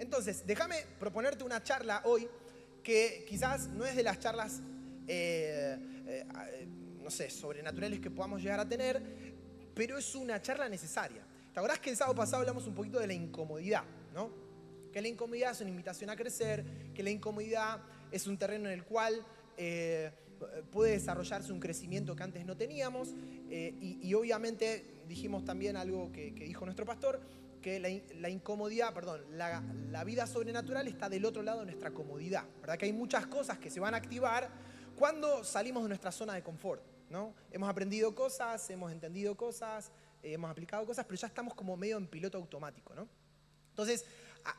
Entonces, déjame proponerte una charla hoy que quizás no es de las charlas, no sé, sobrenaturales que podamos llegar a tener, pero es una charla necesaria. ¿Te acordás que el sábado pasado hablamos un poquito de la incomodidad, ¿no? Que la incomodidad es una invitación a crecer, que la incomodidad es un terreno en el cual puede desarrollarse un crecimiento que antes no teníamos, y obviamente dijimos también algo que dijo nuestro pastor, que la incomodidad, perdón, la vida sobrenatural está del otro lado de nuestra comodidad, ¿verdad? Que hay muchas cosas que se van a activar cuando salimos de nuestra zona de confort, ¿no? Hemos aprendido cosas, hemos entendido cosas, hemos aplicado cosas, pero ya estamos como medio en piloto automático, ¿no? Entonces,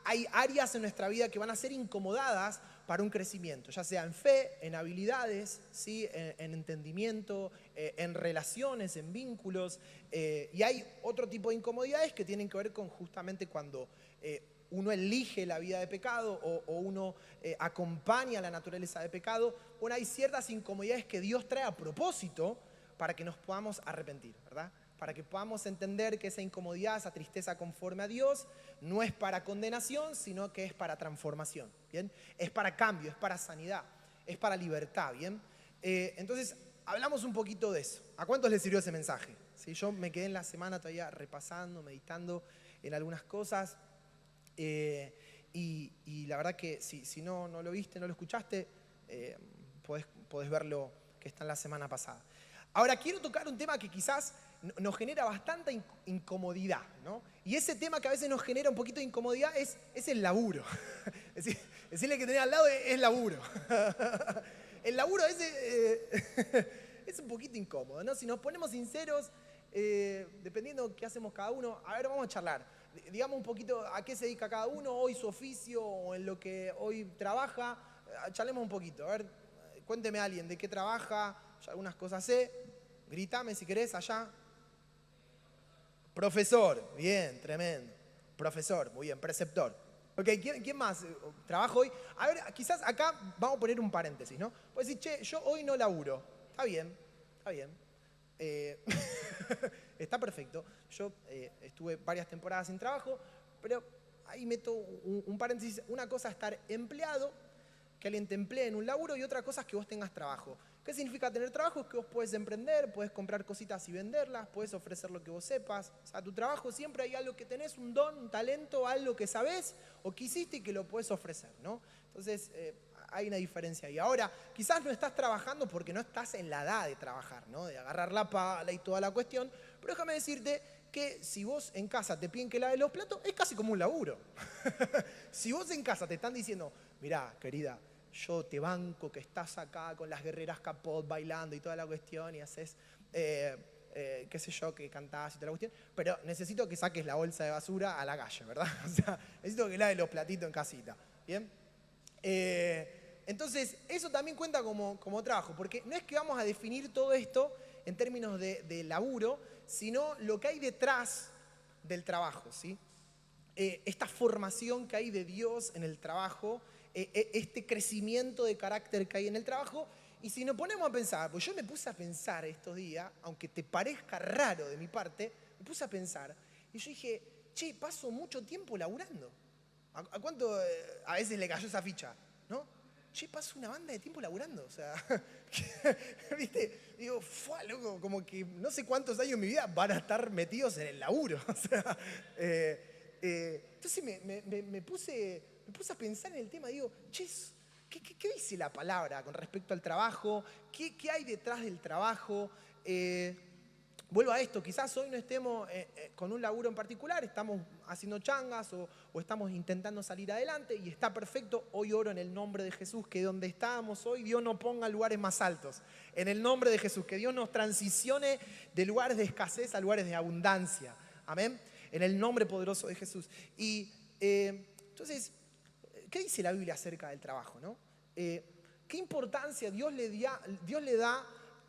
hay áreas en nuestra vida que van a ser incomodadas para un crecimiento, ya sea en fe, en habilidades, ¿sí? en entendimiento, en relaciones, en vínculos. Y hay otro tipo de incomodidades que tienen que ver con justamente cuando uno elige la vida de pecado o uno acompaña la naturaleza de pecado. Bueno, hay ciertas incomodidades que Dios trae a propósito para que nos podamos arrepentir, ¿verdad? Para que podamos entender que esa incomodidad, esa tristeza conforme a Dios, no es para condenación, sino que es para transformación, ¿bien? Es para cambio, es para sanidad, es para libertad, ¿bien? Entonces, hablamos un poquito de eso. ¿A cuántos les sirvió ese mensaje? ¿Sí? Yo me quedé en la semana todavía repasando, meditando en algunas cosas, y la verdad que si no lo viste, no lo escuchaste, podés verlo que está en la semana pasada. Ahora, quiero tocar un tema que quizás nos genera bastante incomodidad, ¿no? Y ese tema que a veces nos genera un poquito de incomodidad es el laburo. Decirle que tenés al lado es laburo. El laburo a veces es un poquito incómodo, ¿no? Si nos ponemos sinceros, dependiendo de qué hacemos cada uno, a ver, vamos a charlar. Digamos un poquito a qué se dedica cada uno, hoy su oficio o en lo que hoy trabaja. Charlemos un poquito, a ver, cuénteme a alguien de qué trabaja, yo algunas cosas sé. Grítame si querés allá. Profesor, bien, tremendo. Profesor, muy bien, preceptor. Ok, ¿quién más trabaja hoy? A ver, quizás acá vamos a poner un paréntesis, ¿no? Puedes decir, che, yo hoy no laburo. Está bien, está bien. Está perfecto. Yo estuve varias temporadas sin trabajo, pero ahí meto un paréntesis. Una cosa es estar empleado, que alguien te emplee en un laburo, y otra cosa es que vos tengas trabajo. ¿Qué significa tener trabajo? Es que vos podés emprender, podés comprar cositas y venderlas, podés ofrecer lo que vos sepas. O sea, tu trabajo siempre hay algo que tenés, un don, un talento, algo que sabés o que hiciste y que lo podés ofrecer, ¿no? Entonces, hay una diferencia ahí. Ahora, quizás no estás trabajando porque no estás en la edad de trabajar, ¿no? De agarrar la pala y toda la cuestión, pero déjame decirte que si vos en casa te piden que laves los platos, es casi como un laburo. Si vos en casa te están diciendo, mirá, querida, yo te banco que estás acá con las guerreras capot bailando y toda la cuestión y haces, qué sé yo, que cantás y toda la cuestión, pero necesito que saques la bolsa de basura a la calle, ¿verdad? O sea, necesito que laves los platitos en casita, ¿bien? Entonces, eso también cuenta como trabajo, porque no es que vamos a definir todo esto en términos de laburo, sino lo que hay detrás del trabajo, ¿sí? Esta formación que hay de Dios en el trabajo, este crecimiento de carácter que hay en el trabajo. Y si nos ponemos a pensar, pues yo me puse a pensar estos días, aunque te parezca raro de mi parte, me puse a pensar, y yo dije, che, paso mucho tiempo laburando. ¿A cuánto a veces le cayó esa ficha? ¿No? Che, paso una banda de tiempo laburando, o sea, ¿viste? Digo, fue loco, como que no sé cuántos años de mi vida van a estar metidos en el laburo, o sea, entonces me puse a pensar en el tema, digo, che, ¿qué dice la palabra con respecto al trabajo? ¿Qué hay detrás del trabajo? Vuelvo a esto, quizás hoy no estemos con un laburo en particular, estamos haciendo changas o estamos intentando salir adelante y está perfecto. Hoy oro en el nombre de Jesús que donde estábamos hoy Dios nos ponga lugares más altos. En el nombre de Jesús, que Dios nos transicione de lugares de escasez a lugares de abundancia. Amén. En el nombre poderoso de Jesús. Y entonces, ¿qué dice la Biblia acerca del trabajo, no? ¿Qué importancia Dios le da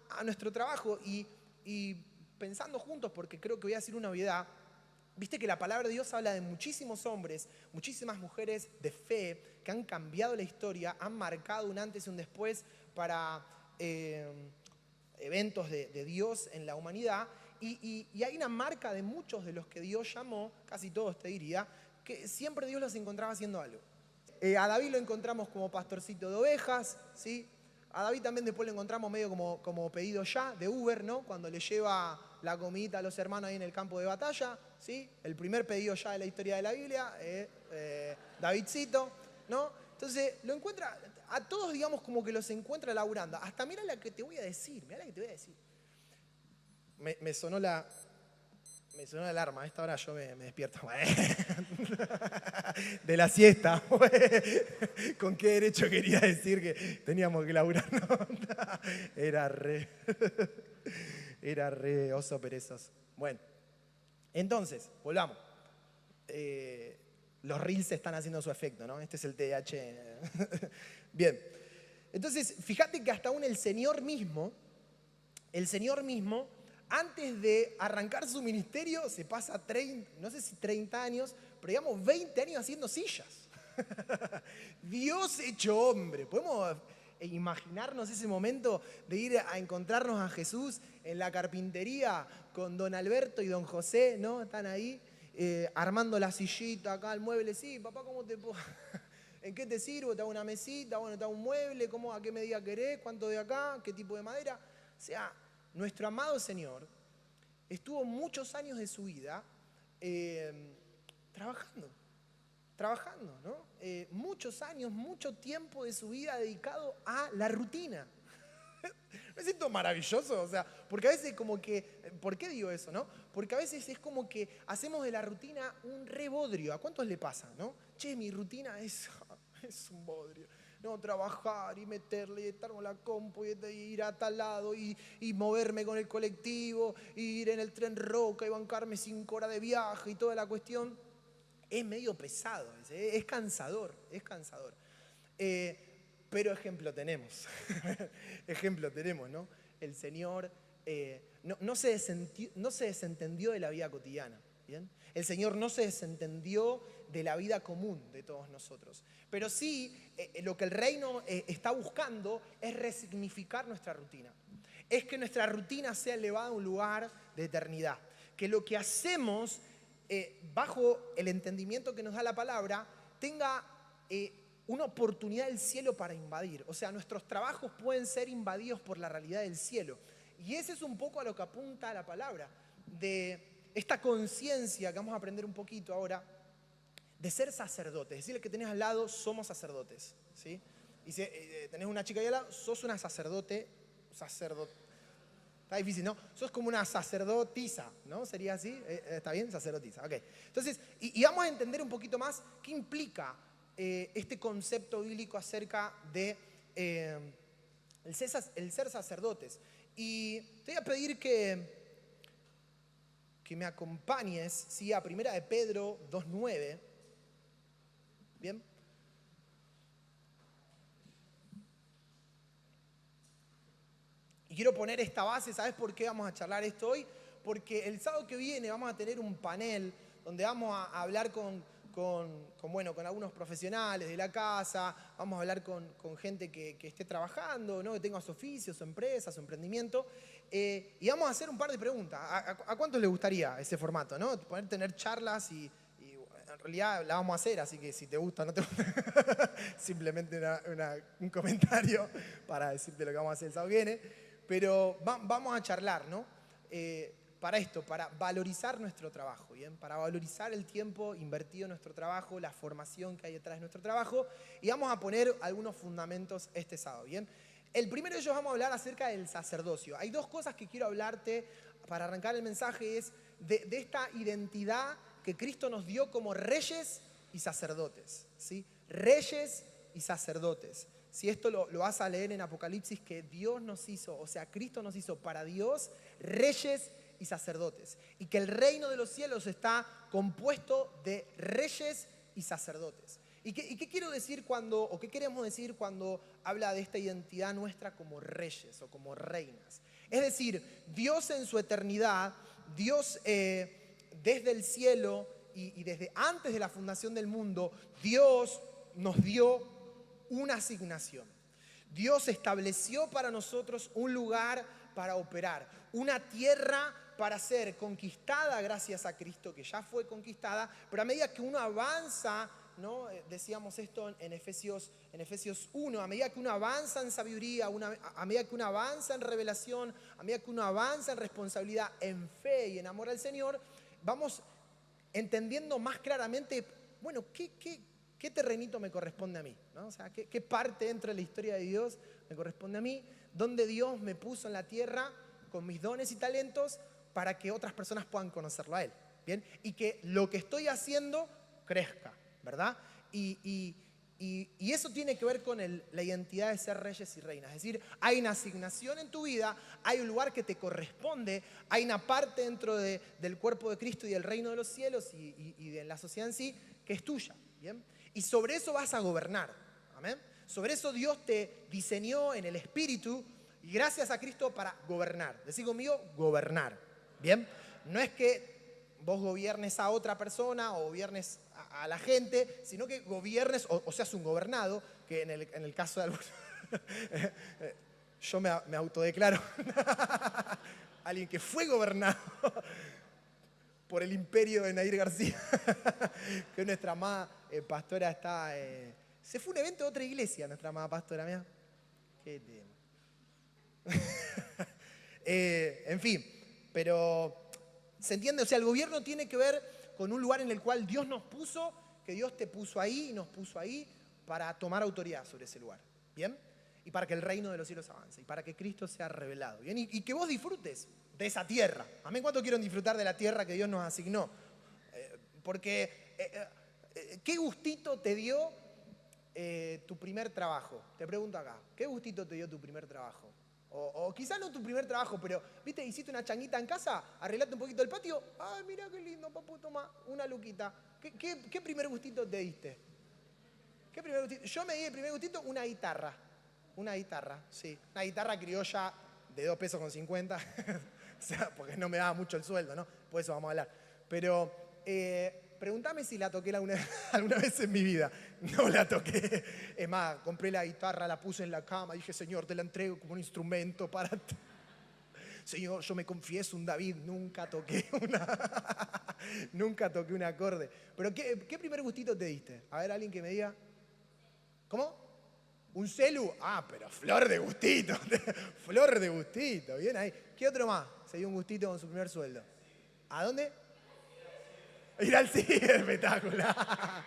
a nuestro trabajo? Y pensando juntos, porque creo que voy a decir una obviedad, viste que la palabra de Dios habla de muchísimos hombres, muchísimas mujeres de fe que han cambiado la historia, han marcado un antes y un después para eventos de Dios en la humanidad. Y hay una marca de muchos de los que Dios llamó, casi todos te diría, que siempre Dios los encontraba haciendo algo. A David lo encontramos como pastorcito de ovejas, ¿sí? A David también después lo encontramos medio como pedido ya de Uber, ¿no? Cuando le lleva la comidita a los hermanos ahí en el campo de batalla, ¿sí? El primer pedido ya de la historia de la Biblia, Davidcito, ¿no? Entonces lo encuentra, a todos digamos como que los encuentra laburando. Hasta mira la que te voy a decir, mira la que te voy a decir. Me sonó la alarma, a esta hora yo me despierto. De la siesta. ¿Con qué derecho quería decir que teníamos que laburar? No, era re oso perezoso. Bueno, entonces, volvamos. Los reels están haciendo su efecto, ¿no? Este es el TDAH. Bien, entonces, fíjate que hasta aún el Señor mismo, antes de arrancar su ministerio, se pasa 30, no sé si 30 años, pero digamos 20 años haciendo sillas. Dios hecho hombre. ¿Podemos imaginarnos ese momento de ir a encontrarnos a Jesús en la carpintería con don Alberto y don José, ¿no? Están ahí armando la sillita acá, el mueble. Sí, papá, ¿cómo te puedo? ¿En qué te sirvo? ¿Te hago una mesita? Bueno, ¿te hago un mueble? ¿Cómo, a qué medida querés? ¿Cuánto de acá? ¿Qué tipo de madera? O sea, nuestro amado Señor estuvo muchos años de su vida trabajando, ¿no? Muchos años, mucho tiempo de su vida dedicado a la rutina. Me siento maravilloso, o sea, porque a veces como que, ¿por qué digo eso, no? Porque a veces es como que hacemos de la rutina un re bodrio. ¿A cuántos le pasa, no? Che, mi rutina es un bodrio. No, trabajar y meterle y estar con la compu y ir a tal lado y moverme con el colectivo, y ir en el tren Roca y bancarme 5 horas de viaje y toda la cuestión. Es medio pesado, es cansador. Pero ejemplo tenemos. Ejemplo tenemos, ¿no? El Señor no se desentendió de la vida cotidiana, ¿bien? El Señor no se desentendió de la vida común de todos nosotros. Pero sí, lo que el reino está buscando es resignificar nuestra rutina. Es que nuestra rutina sea elevada a un lugar de eternidad. Que lo que hacemos bajo el entendimiento que nos da la palabra tenga una oportunidad del cielo para invadir. O sea, nuestros trabajos pueden ser invadidos por la realidad del cielo. Y ese es un poco a lo que apunta la palabra, de esta conciencia que vamos a aprender un poquito ahora, de ser sacerdotes. Decirle que tenés al lado, somos sacerdotes, ¿sí? Y si tenés una chica ahí al lado, sos una sacerdote. Está difícil, ¿no? Sos como una sacerdotisa, ¿no? ¿Sería así? ¿Está bien? Sacerdotisa, ok. Entonces, y vamos a entender un poquito más qué implica este concepto bíblico acerca de el ser sacerdotes. Y te voy a pedir que me acompañes, ¿sí? A 1 de Pedro 2:9. ¿Bien? Y quiero poner esta base. ¿Sabes por qué vamos a charlar esto hoy? Porque el sábado que viene vamos a tener un panel donde vamos a hablar con algunos profesionales de la casa, vamos a hablar con gente que esté trabajando, ¿no? Que tenga su oficio, su empresa, su emprendimiento, y vamos a hacer un par de preguntas. ¿A cuántos les gustaría ese formato, ¿no? Poder tener charlas y en realidad la vamos a hacer, así que si te gusta o no te gusta, simplemente un comentario para decirte lo que vamos a hacer el sábado que viene, pero vamos a charlar, ¿no? Para esto, para valorizar nuestro trabajo, ¿bien? Para valorizar el tiempo invertido en nuestro trabajo, la formación que hay detrás de nuestro trabajo, y vamos a poner algunos fundamentos este sábado, ¿bien? El primero de ellos vamos a hablar acerca del sacerdocio. Hay dos cosas que quiero hablarte para arrancar el mensaje, es de esta identidad que Cristo nos dio como reyes y sacerdotes, ¿sí? Reyes y sacerdotes. Si esto lo vas a leer en Apocalipsis, que Dios nos hizo, o sea, Cristo nos hizo para Dios reyes y sacerdotes. Y que el reino de los cielos está compuesto de reyes y sacerdotes. ¿Y qué quiero decir qué queremos decir cuando habla de esta identidad nuestra como reyes o como reinas? Es decir, Dios en su eternidad, Dios desde el cielo y desde antes de la fundación del mundo, Dios nos dio una asignación. Dios estableció para nosotros un lugar para operar, una tierra para ser conquistada gracias a Cristo, que ya fue conquistada, pero a medida que uno avanza, ¿no? Decíamos esto en Efesios 1, a medida que uno avanza en sabiduría, a medida que uno avanza en revelación, a medida que uno avanza en responsabilidad, en fe y en amor al Señor, vamos entendiendo más claramente, bueno, ¿qué terrenito me corresponde a mí? ¿No? O sea, ¿qué parte dentro de la historia de Dios me corresponde a mí? ¿Dónde Dios me puso en la tierra con mis dones y talentos para que otras personas puedan conocerlo a Él? ¿Bien? Y que lo que estoy haciendo crezca, ¿verdad? Y eso tiene que ver con la identidad de ser reyes y reinas. Es decir, hay una asignación en tu vida, hay un lugar que te corresponde, hay una parte dentro del cuerpo de Cristo y del reino de los cielos y de la sociedad en sí que es tuya, ¿bien? Y sobre eso vas a gobernar, ¿amén? Sobre eso Dios te diseñó en el Espíritu y gracias a Cristo para gobernar. Decí conmigo, gobernar, ¿bien? No es que vos gobiernes a otra persona o gobiernes a la gente, sino que gobiernes o seas un gobernado, que en el caso de algunos, yo me autodeclaro alguien que fue gobernado por el imperio de Nair García, que nuestra amada pastora está... se fue a un evento de otra iglesia, nuestra amada pastora, mía. Qué tema. En fin, pero ¿se entiende? O sea, el gobierno tiene que ver con un lugar en el cual Dios nos puso, que Dios te puso ahí y nos puso ahí para tomar autoridad sobre ese lugar, ¿bien? Y para que el reino de los cielos avance, y para que Cristo sea revelado, ¿bien? Y que vos disfrutes de esa tierra. ¿Amén? ¿Cuánto quieren disfrutar de la tierra que Dios nos asignó? Porque, ¿qué gustito te dio tu primer trabajo? Te pregunto acá, ¿qué gustito te dio tu primer trabajo? O quizás no tu primer trabajo, pero, ¿viste? Hiciste una changuita en casa, arreglaste un poquito el patio. Ay, mira qué lindo, papu, toma una luquita. ¿Qué primer gustito te diste? ¿Qué primer gustito? Yo me di el primer gustito, una guitarra. Una guitarra, sí. Una guitarra criolla de 2,50 pesos. O sea, porque no me daba mucho el sueldo, ¿no? Por eso vamos a hablar. Pero pregúntame si la toqué alguna vez en mi vida. No la toqué. Es más, compré la guitarra, la puse en la cama, dije, Señor, te la entrego como un instrumento para ti. Señor, yo me confieso, un David, nunca toqué un acorde. Pero ¿qué primer gustito te diste? A ver, alguien que me diga. ¿Cómo? ¿Un celu? Ah, pero flor de gustito. Flor de gustito, bien ahí. ¿Qué otro más se dio un gustito con su primer sueldo? ¿A dónde? Ir al cine, espectacular.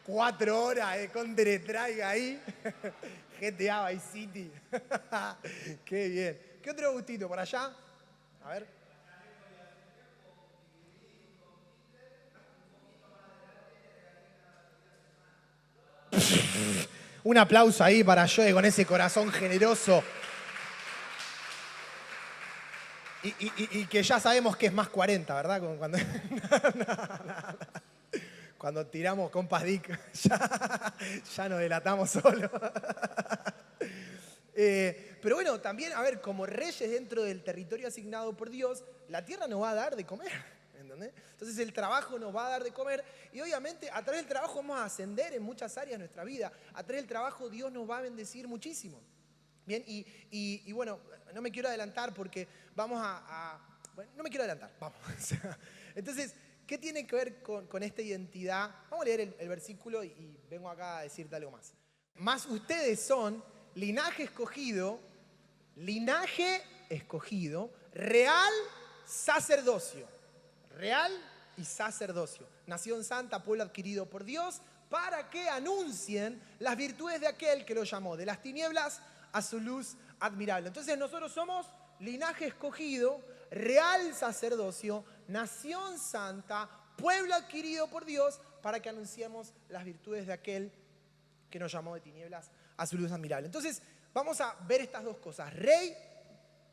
4 horas, con Strike ahí. GTA Vice City. Qué bien. ¿Qué otro gustito por allá? A ver. Un aplauso ahí para Joe con ese corazón generoso. Y que ya sabemos que es más 40, ¿verdad? Cuando tiramos compas Dick, ya nos delatamos solos. Pero bueno, también, a ver, como reyes dentro del territorio asignado por Dios, la tierra nos va a dar de comer, ¿entendés? Entonces el trabajo nos va a dar de comer y obviamente a través del trabajo vamos a ascender en muchas áreas de nuestra vida. A través del trabajo Dios nos va a bendecir muchísimo. Bien, y bueno, no me quiero adelantar porque vamos bueno, no me quiero adelantar, vamos. Entonces, ¿qué tiene que ver con esta identidad? Vamos a leer el versículo y vengo acá a decirte algo más. Más ustedes son linaje escogido, real sacerdocio. Real y sacerdocio. Nación santa, pueblo adquirido por Dios, para que anuncien las virtudes de aquel que lo llamó de las tinieblas a su luz admirable. Entonces nosotros somos linaje escogido, real sacerdocio, nación santa, pueblo adquirido por Dios, para que anunciemos las virtudes de aquel que nos llamó de tinieblas a su luz admirable. Entonces vamos a ver estas dos cosas, rey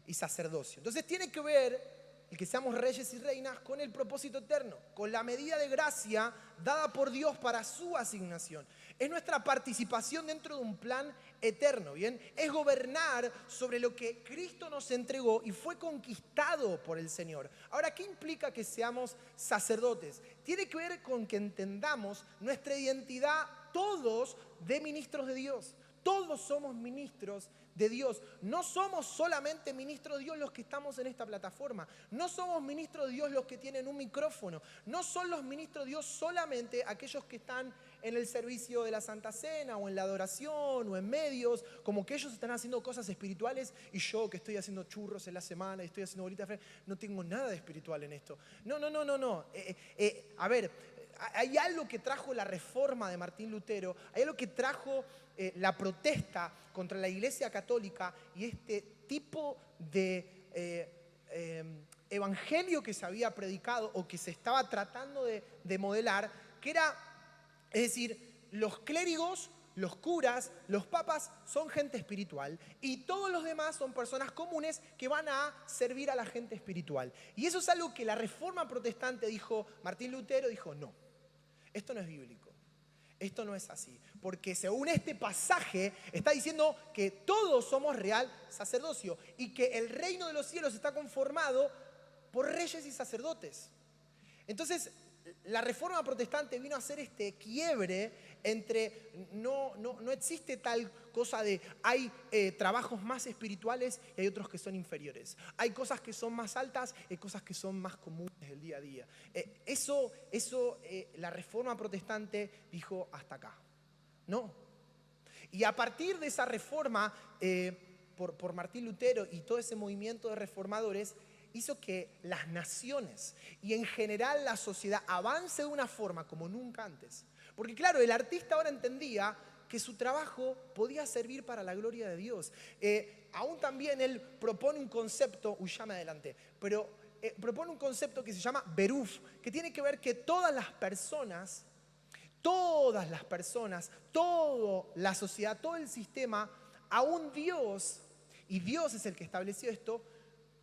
y sacerdocio. Entonces tiene que ver el que seamos reyes y reinas con el propósito eterno, con la medida de gracia dada por Dios para su asignación. Es nuestra participación dentro de un plan eterno, ¿bien? Es gobernar sobre lo que Cristo nos entregó y fue conquistado por el Señor. Ahora, ¿qué implica que seamos sacerdotes? Tiene que ver con que entendamos nuestra identidad todos de ministros de Dios. Todos somos ministros de Dios. No somos solamente ministros de Dios los que estamos en esta plataforma. No somos ministros de Dios los que tienen un micrófono. No son los ministros de Dios solamente aquellos que están en el servicio de la Santa Cena o en la adoración o en medios, como que ellos están haciendo cosas espirituales y yo que estoy haciendo churros en la semana y estoy haciendo bolitas de fe, no tengo nada de espiritual en esto. No. A ver, hay algo que trajo la reforma de Martín Lutero, hay algo que trajo la protesta contra la Iglesia Católica y este tipo de evangelio que se había predicado o que se estaba tratando de modelar, que era, es decir, los clérigos, los curas, los papas son gente espiritual y todos los demás son personas comunes que van a servir a la gente espiritual. Y eso es algo que la reforma protestante dijo, Martín Lutero dijo, no, esto no es bíblico, esto no es así, porque según este pasaje está diciendo que todos somos real sacerdocio y que el reino de los cielos está conformado por reyes y sacerdotes. Entonces, la reforma protestante vino a hacer este quiebre entre no existe tal cosa de hay trabajos más espirituales y hay otros que son inferiores. Hay cosas que son más altas y hay cosas que son más comunes del día a día. La reforma protestante dijo hasta acá. No. Y a partir de esa reforma por Martín Lutero y todo ese movimiento de reformadores, hizo que las naciones y en general la sociedad avance de una forma como nunca antes. Porque claro, el artista ahora entendía que su trabajo podía servir para la gloria de Dios. Aún también él propone un concepto, ya me adelanté, pero propone un concepto que se llama beruf, que tiene que ver que toda la sociedad, todo el sistema, aún Dios, y Dios es el que estableció esto,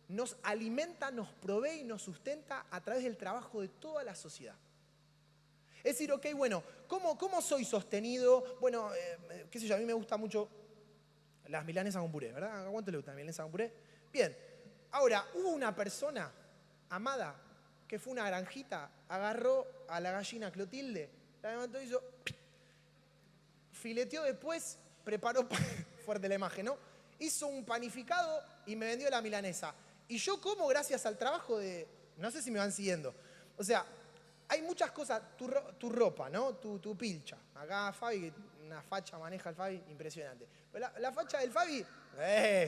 nos alimenta, nos provee y nos sustenta a través del trabajo de toda la sociedad. Es decir, ok, bueno, ¿cómo soy sostenido? Bueno, qué sé yo, a mí me gusta mucho las milanesas con puré, ¿verdad? ¿A cuánto le gusta la milanesa con puré? Bien, ahora, hubo una persona amada que fue una granjita, agarró a la gallina Clotilde, la levantó y hizo, fileteó después, preparó, fuerte la imagen, ¿no? Hizo un panificado y me vendió la milanesa. Y yo como gracias al trabajo de... No sé si me van siguiendo. O sea, hay muchas cosas. Tu ropa, ¿no? Tu pilcha. Acá Fabi, una facha maneja el Fabi, impresionante. Pero la facha del Fabi,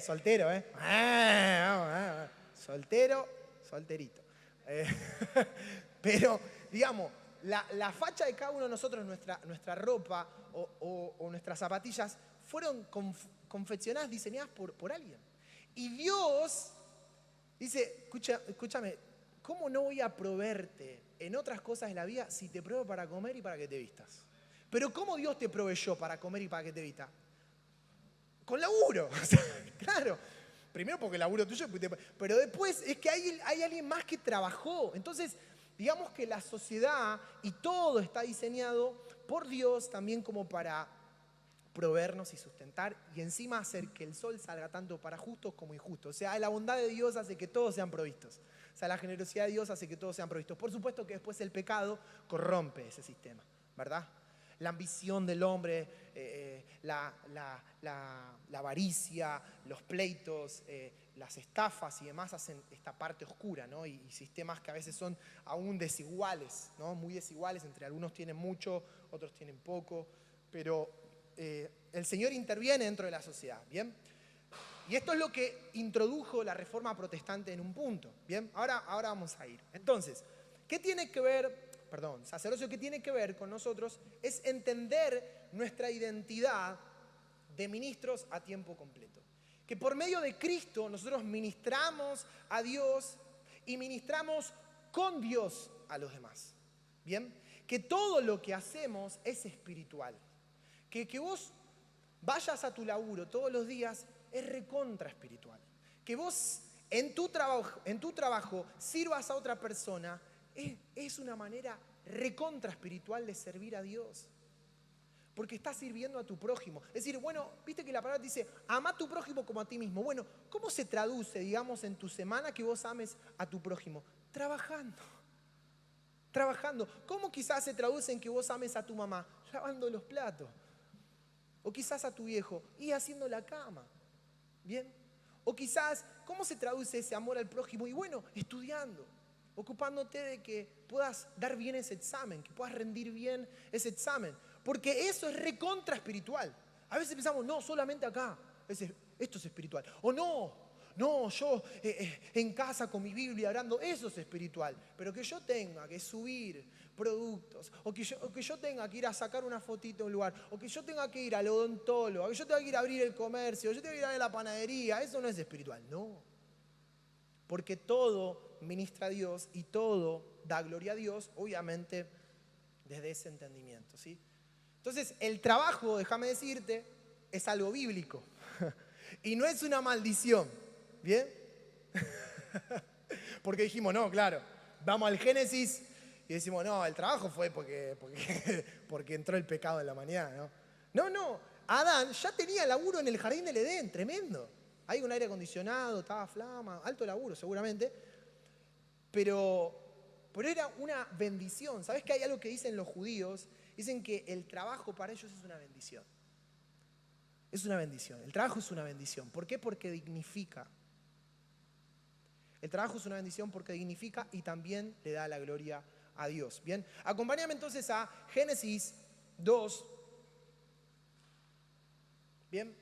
soltero, soltero, solterito. Pero, digamos, la facha de cada uno de nosotros, nuestra ropa o nuestras zapatillas, fueron confeccionadas, diseñadas por alguien. Y Dios dice, escúchame, ¿cómo no voy a proveerte en otras cosas de la vida si te proveo para comer y para que te vistas? Pero ¿cómo Dios te proveyó para comer y para que te vistas? Con laburo. O sea, claro. Primero porque el laburo tuyo, pero después es que hay alguien más que trabajó. Entonces, digamos que la sociedad y todo está diseñado por Dios también como para proveernos y sustentar y encima hacer que el sol salga tanto para justos como injustos. O sea, la bondad de Dios hace que todos sean provistos. O sea, la generosidad de Dios hace que todos sean provistos. Por supuesto que después el pecado corrompe ese sistema, ¿verdad? La ambición del hombre, la avaricia, los pleitos, las estafas y demás hacen esta parte oscura, ¿no? Y sistemas que a veces son aún desiguales, ¿no? Muy desiguales, entre algunos tienen mucho, otros tienen poco, pero el Señor interviene dentro de la sociedad, ¿bien? Y esto es lo que introdujo la Reforma Protestante en un punto, ¿bien? Ahora vamos a ir. Entonces, ¿qué tiene que ver, sacerdocio, qué tiene que ver con nosotros? Es entender nuestra identidad de ministros a tiempo completo. Que por medio de Cristo nosotros ministramos a Dios y ministramos con Dios a los demás, ¿bien? Que todo lo que hacemos es espiritual. Que vos vayas a tu laburo todos los días es recontra espiritual. Que vos en tu trabajo sirvas a otra persona es una manera recontra espiritual de servir a Dios. Porque estás sirviendo a tu prójimo. Es decir, bueno, viste que la palabra dice, ama a tu prójimo como a ti mismo. Bueno, ¿cómo se traduce, digamos, en tu semana que vos ames a tu prójimo? Trabajando. ¿Cómo quizás se traduce en que vos ames a tu mamá? Lavando los platos. O quizás a tu viejo y haciendo la cama. ¿Bien? O quizás, ¿cómo se traduce ese amor al prójimo? Y bueno, estudiando, ocupándote de que puedas dar bien ese examen, que puedas rendir bien ese examen. Porque eso es recontra espiritual. A veces pensamos, no, solamente acá, esto es espiritual. O no, yo en casa con mi Biblia orando, eso es espiritual. Pero que yo tenga que subir productos, o que yo tenga que ir a sacar una fotito en un lugar, o que yo tenga que ir al odontólogo, o que yo tenga que ir a abrir el comercio, o yo tenga que ir a la panadería, eso no es espiritual, no. Porque todo ministra a Dios y todo da gloria a Dios, obviamente desde ese entendimiento, ¿sí? Entonces, el trabajo, déjame decirte, es algo bíblico y no es una maldición, ¿bien? Porque dijimos, no, claro, vamos al Génesis y decimos, no, el trabajo fue porque entró el pecado en la mañana, ¿no? No, Adán ya tenía laburo en el jardín del Edén, tremendo. Hay un aire acondicionado, estaba flama, alto laburo seguramente, pero era una bendición. ¿Sabes que hay algo que dicen los judíos? Dicen que el trabajo para ellos es una bendición. Es una bendición. El trabajo es una bendición. ¿Por qué? Porque dignifica. El trabajo es una bendición porque dignifica y también le da la gloria a Dios. Bien, acompáñame entonces a Génesis 2. Bien,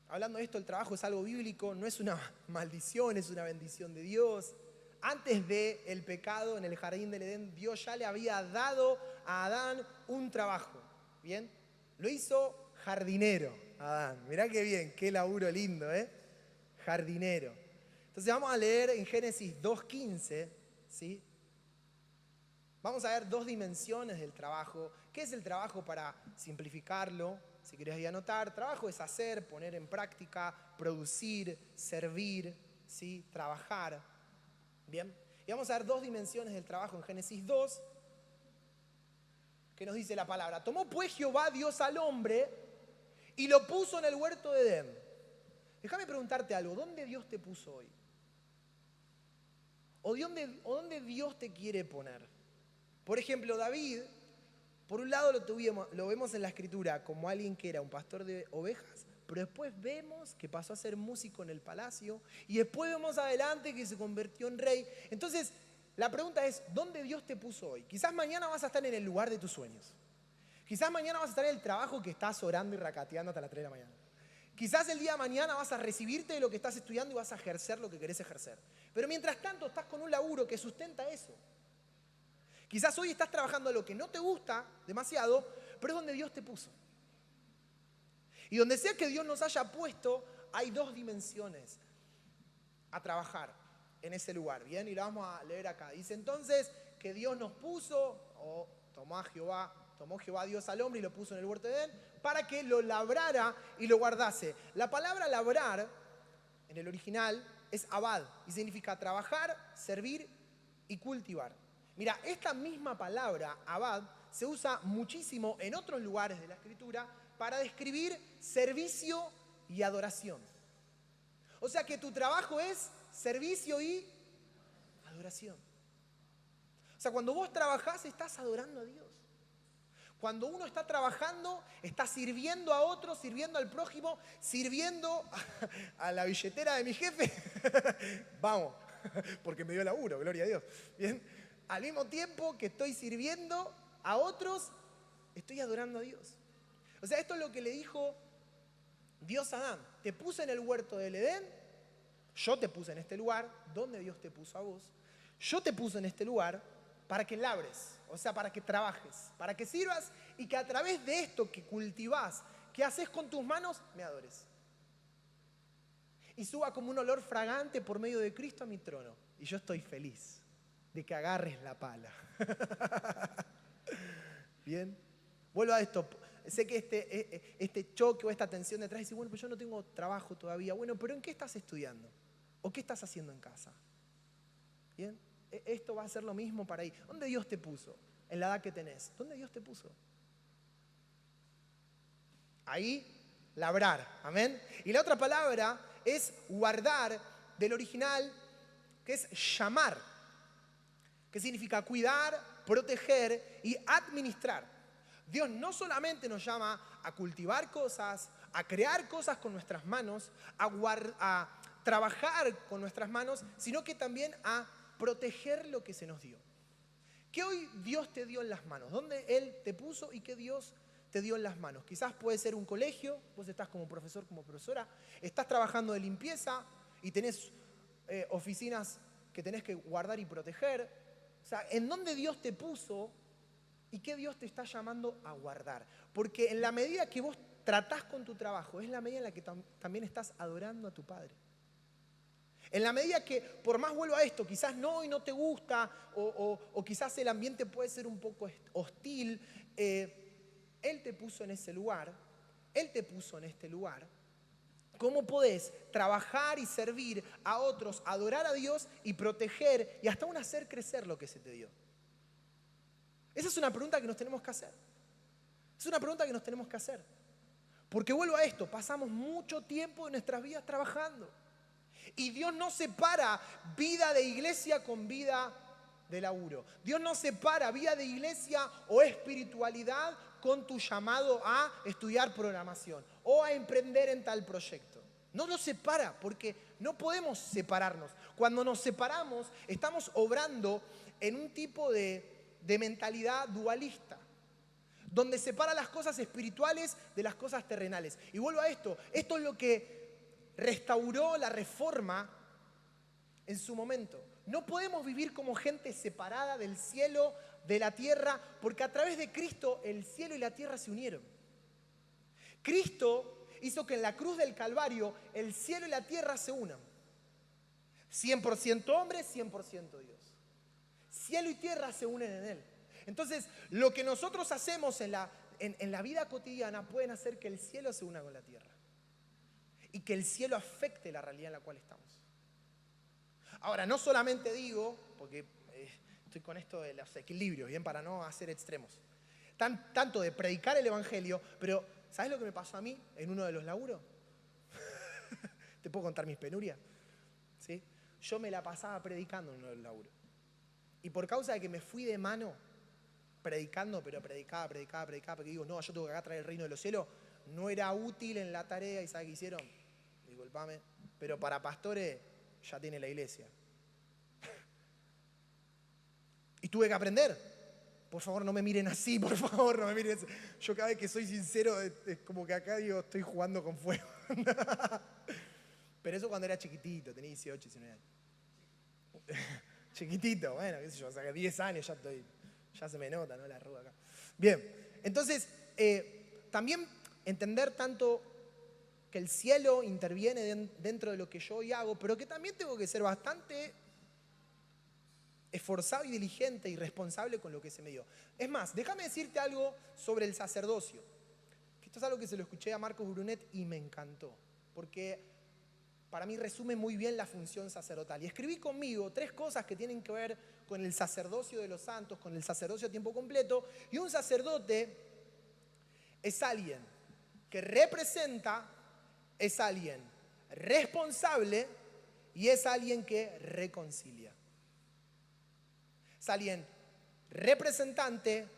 hablando de esto, el trabajo es algo bíblico, no es una maldición, es una bendición de Dios. Antes del pecado en el jardín del Edén, Dios ya le había dado a Adán un trabajo. Bien, lo hizo jardinero, Adán. Mirá qué bien, qué laburo lindo, ¿eh? Jardinero. Entonces vamos a leer en Génesis 2:15, ¿sí? Vamos a ver dos dimensiones del trabajo. ¿Qué es el trabajo para simplificarlo? Si querés ahí anotar, trabajo es hacer, poner en práctica, producir, servir, ¿sí? Trabajar. Bien, y vamos a ver dos dimensiones del trabajo en Génesis 2, que nos dice la palabra. Tomó pues Jehová Dios al hombre y lo puso en el huerto de Edén. Déjame preguntarte algo, ¿dónde Dios te puso hoy? ¿O dónde Dios te quiere poner? Por ejemplo, David, por un lado lo vemos en la Escritura como alguien que era un pastor de ovejas, pero después vemos que pasó a ser músico en el palacio y después vemos adelante que se convirtió en rey. Entonces, la pregunta es, ¿dónde Dios te puso hoy? Quizás mañana vas a estar en el lugar de tus sueños. Quizás mañana vas a estar en el trabajo que estás orando y racateando hasta las 3 de la mañana. Quizás el día de mañana vas a recibirte de lo que estás estudiando y vas a ejercer lo que querés ejercer. Pero mientras tanto estás con un laburo que sustenta eso. Quizás hoy estás trabajando lo que no te gusta demasiado, pero es donde Dios te puso. Y donde sea que Dios nos haya puesto, hay dos dimensiones a trabajar en ese lugar. Bien, y la vamos a leer acá. Dice entonces que Dios nos puso, o tomó Jehová Dios al hombre y lo puso en el huerto de Edén, para que lo labrara y lo guardase. La palabra labrar, en el original, es abad, y significa trabajar, servir y cultivar. Mira, esta misma palabra, abad, se usa muchísimo en otros lugares de la Escritura para describir servicio y adoración. O sea que tu trabajo es servicio y adoración. O sea, cuando vos trabajás, estás adorando a Dios. Cuando uno está trabajando, está sirviendo a otros, sirviendo al prójimo, sirviendo a la billetera de mi jefe. Vamos, porque me dio laburo, gloria a Dios. Bien, al mismo tiempo que estoy sirviendo a otros, estoy adorando a Dios. O sea, esto es lo que le dijo Dios a Adán. Te puse en el huerto del Edén, yo te puse en este lugar, donde Dios te puso a vos. Yo te puse en este lugar para que labres, o sea, para que trabajes, para que sirvas y que a través de esto que cultivás, que haces con tus manos, me adores. Y suba como un olor fragante por medio de Cristo a mi trono. Y yo estoy feliz de que agarres la pala. Bien, vuelvo a esto. Sé que este choque o esta tensión detrás dice, bueno, pero yo no tengo trabajo todavía. Bueno, pero ¿en qué estás estudiando? ¿O qué estás haciendo en casa? Bien, esto va a ser lo mismo para ahí. ¿Dónde Dios te puso? En la edad que tenés. ¿Dónde Dios te puso? Ahí, labrar. Amén. Y la otra palabra es guardar, del original, que es llamar, que significa cuidar, proteger y administrar. Dios no solamente nos llama a cultivar cosas, a crear cosas con nuestras manos, a trabajar con nuestras manos, sino que también a proteger lo que se nos dio. ¿Qué hoy Dios te dio en las manos? ¿Dónde Él te puso y qué Dios te dio en las manos? Quizás puede ser un colegio, vos estás como profesor, como profesora, estás trabajando de limpieza y tenés oficinas que tenés que guardar y proteger. O sea, ¿en dónde Dios te puso y qué Dios te está llamando a guardar? Porque en la medida que vos tratás con tu trabajo, es la medida en la que también estás adorando a tu Padre. En la medida que, por más vuelvo a esto, quizás no y no te gusta, o quizás el ambiente puede ser un poco hostil, Él te puso en ese lugar, Él te puso en este lugar. ¿Cómo podés trabajar y servir a otros, adorar a Dios y proteger y hasta aún hacer crecer lo que se te dio? Esa es una pregunta que nos tenemos que hacer. Es una pregunta que nos tenemos que hacer. Porque vuelvo a esto, pasamos mucho tiempo de nuestras vidas trabajando. Y Dios no separa vida de iglesia con vida de laburo. Dios no separa vida de iglesia o espiritualidad con tu llamado a estudiar programación o a emprender en tal proyecto. No lo separa porque no podemos separarnos. Cuando nos separamos estamos obrando en un tipo de mentalidad dualista, donde separa las cosas espirituales de las cosas terrenales. Y vuelvo a esto es lo que restauró la reforma en su momento. No podemos vivir como gente separada del cielo, de la tierra, porque a través de Cristo el cielo y la tierra se unieron. Cristo hizo que en la cruz del Calvario el cielo y la tierra se unan. 100% hombre, 100% Dios. Cielo y tierra se unen en Él. Entonces, lo que nosotros hacemos en la vida cotidiana pueden hacer que el cielo se una con la tierra. Y que el cielo afecte la realidad en la cual estamos. Ahora, no solamente digo, porque estoy con esto de los equilibrios, bien, para no hacer extremos. Tanto de predicar el evangelio, pero ¿sabes lo que me pasó a mí en uno de los laburos? ¿Te puedo contar mis penurias? ¿Sí? Yo me la pasaba predicando en uno de los laburos. Y por causa de que me fui de mano predicando, pero predicaba, porque digo, no, yo tengo que acá traer el reino de los cielos, no era útil en la tarea. ¿Y sabes qué hicieron? Disculpame, pero para pastores ya tiene la iglesia. Y tuve que aprender. Por favor, no me miren así, por favor, no me miren así. Yo cada vez que soy sincero, es como que acá digo, estoy jugando con fuego. Pero eso cuando era chiquitito, tenía 18, 19 años. Chiquitito, bueno, qué sé yo, o sea, 10 años ya se me nota, ¿no? La arruga acá. Bien, entonces, también entender tanto que el cielo interviene dentro de lo que yo hoy hago, pero que también tengo que ser bastante esforzado y diligente y responsable con lo que se me dio. Es más, déjame decirte algo sobre el sacerdocio. Esto es algo que se lo escuché a Marcos Brunet y me encantó, porque para mí resume muy bien la función sacerdotal. Y escribí conmigo 3 cosas que tienen que ver con el sacerdocio de los santos, con el sacerdocio a tiempo completo. Y un sacerdote es alguien que representa, es alguien responsable y es alguien que reconcilia. Es alguien representante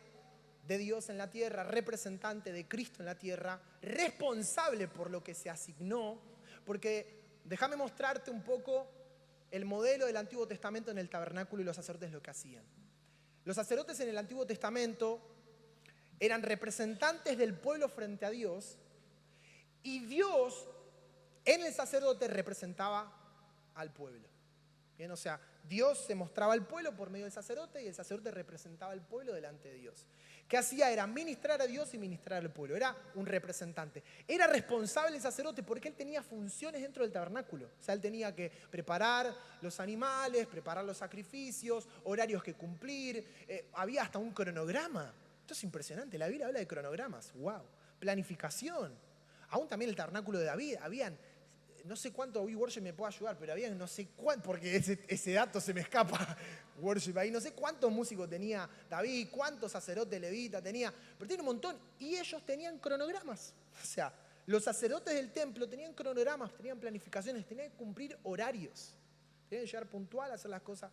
de Dios en la tierra, representante de Cristo en la tierra, responsable por lo que se asignó, porque déjame mostrarte un poco el modelo del Antiguo Testamento en el tabernáculo y los sacerdotes lo que hacían. Los sacerdotes en el Antiguo Testamento eran representantes del pueblo frente a Dios y Dios en el sacerdote representaba al pueblo. Bien, o sea, Dios se mostraba al pueblo por medio del sacerdote y el sacerdote representaba al pueblo delante de Dios. ¿Qué hacía? Era ministrar a Dios y ministrar al pueblo. Era un representante. Era responsable el sacerdote porque él tenía funciones dentro del tabernáculo. O sea, él tenía que preparar los animales, preparar los sacrificios, horarios que cumplir. Había hasta un cronograma. Esto es impresionante. La Biblia habla de cronogramas. ¡Wow! Planificación. Aún también el tabernáculo de David. Habían, no sé cuánto, hoy Worship me puede ayudar, pero había no sé cuánto, porque ese dato se me escapa, Worship ahí, no sé cuántos músicos tenía David, cuántos sacerdotes levitas tenía, pero tiene un montón, y ellos tenían cronogramas. O sea, los sacerdotes del templo tenían cronogramas, tenían planificaciones, tenían que cumplir horarios, tenían que llegar puntual a hacer las cosas.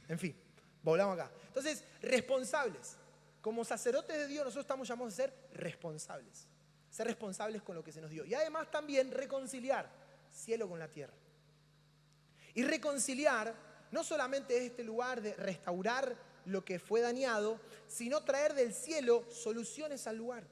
En fin, volvamos acá. Entonces, responsables. Como sacerdotes de Dios, nosotros estamos llamados a ser responsables. ser responsables con lo que se nos dio. Y además también reconciliar cielo con la tierra. Y reconciliar no solamente es este lugar de restaurar lo que fue dañado, sino traer del cielo soluciones al lugar.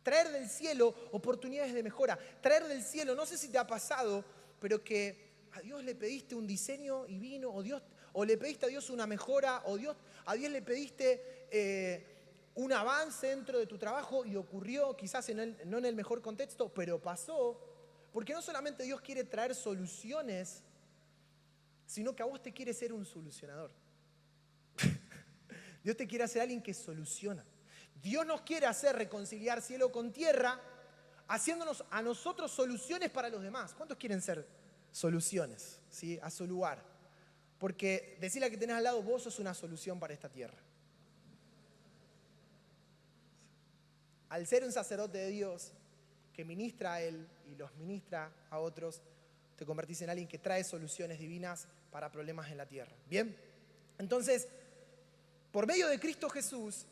Traer del cielo oportunidades de mejora. Traer del cielo, no sé si te ha pasado, pero que a Dios le pediste un diseño y vino, o le pediste a Dios una mejora, o a Dios le pediste un avance dentro de tu trabajo y ocurrió, quizás no en el mejor contexto, pero pasó, porque no solamente Dios quiere traer soluciones, sino que a vos te quiere ser un solucionador. Dios te quiere hacer alguien que soluciona. Dios nos quiere hacer reconciliar cielo con tierra, haciéndonos a nosotros soluciones para los demás. ¿Cuántos quieren ser soluciones, ¿sí? A su lugar? Porque decirle a que tenés al lado, vos sos una solución para esta tierra. Al ser un sacerdote de Dios que ministra a Él y los ministra a otros, te convertís en alguien que trae soluciones divinas para problemas en la tierra. ¿Bien? Entonces, por medio de Cristo Jesús,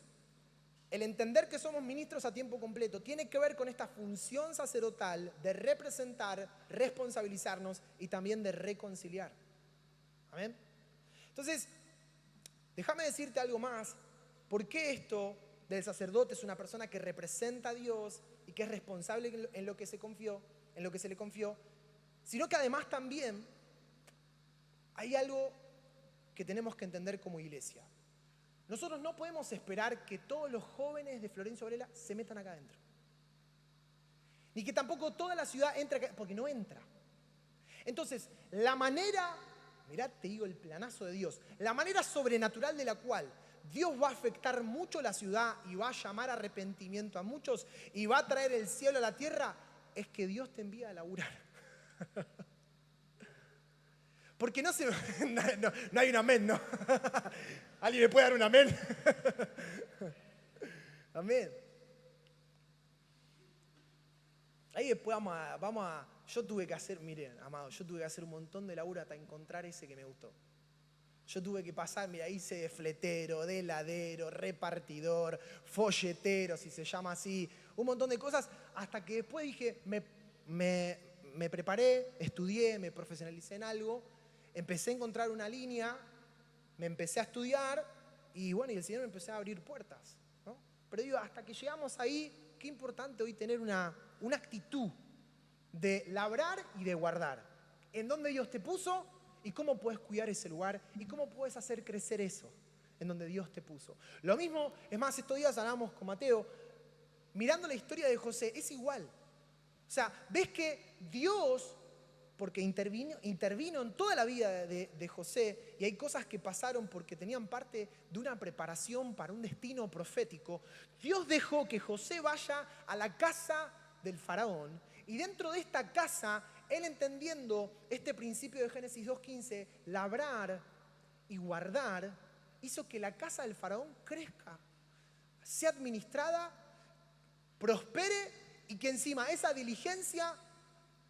el entender que somos ministros a tiempo completo tiene que ver con esta función sacerdotal de representar, responsabilizarnos y también de reconciliar. ¿Amén? Entonces, déjame decirte algo más. ¿Por qué esto del sacerdote es una persona que representa a Dios y que es responsable en lo que se le confió? Sino que además también hay algo que tenemos que entender como iglesia. Nosotros no podemos esperar que todos los jóvenes de Florencio Varela se metan acá adentro. Ni que tampoco toda la ciudad entre acá, porque no entra. Entonces, la manera, mirá, te digo el planazo de Dios, la manera sobrenatural de la cual Dios va a afectar mucho la ciudad y va a llamar a arrepentimiento a muchos y va a traer el cielo a la tierra, es que Dios te envía a laburar. Porque no hay un amén, ¿no? ¿Alguien me puede dar un amén? Amén. Ahí después yo tuve que hacer, miren, amado, yo tuve que hacer un montón de laburo hasta encontrar ese que me gustó. Yo tuve que pasar, mira, hice de fletero, de heladero, repartidor, folletero, si se llama así, un montón de cosas, hasta que después dije, me preparé, estudié, me profesionalicé en algo, empecé a encontrar una línea, me empecé a estudiar y bueno, y el Señor me empezó a abrir puertas, ¿no? Pero digo, hasta que llegamos ahí, qué importante hoy tener una actitud de labrar y de guardar. En dónde Dios te puso y cómo puedes cuidar ese lugar y cómo puedes hacer crecer eso en donde Dios te puso. Lo mismo, es más, estos días hablábamos con Mateo, mirando la historia de José, es igual. O sea, ves que Dios, porque intervino en toda la vida de José, y hay cosas que pasaron porque tenían parte de una preparación para un destino profético, Dios dejó que José vaya a la casa del faraón, y dentro de esta casa, él entendiendo este principio de Génesis 2.15, labrar y guardar, hizo que la casa del faraón crezca, sea administrada, prospere, y que encima esa diligencia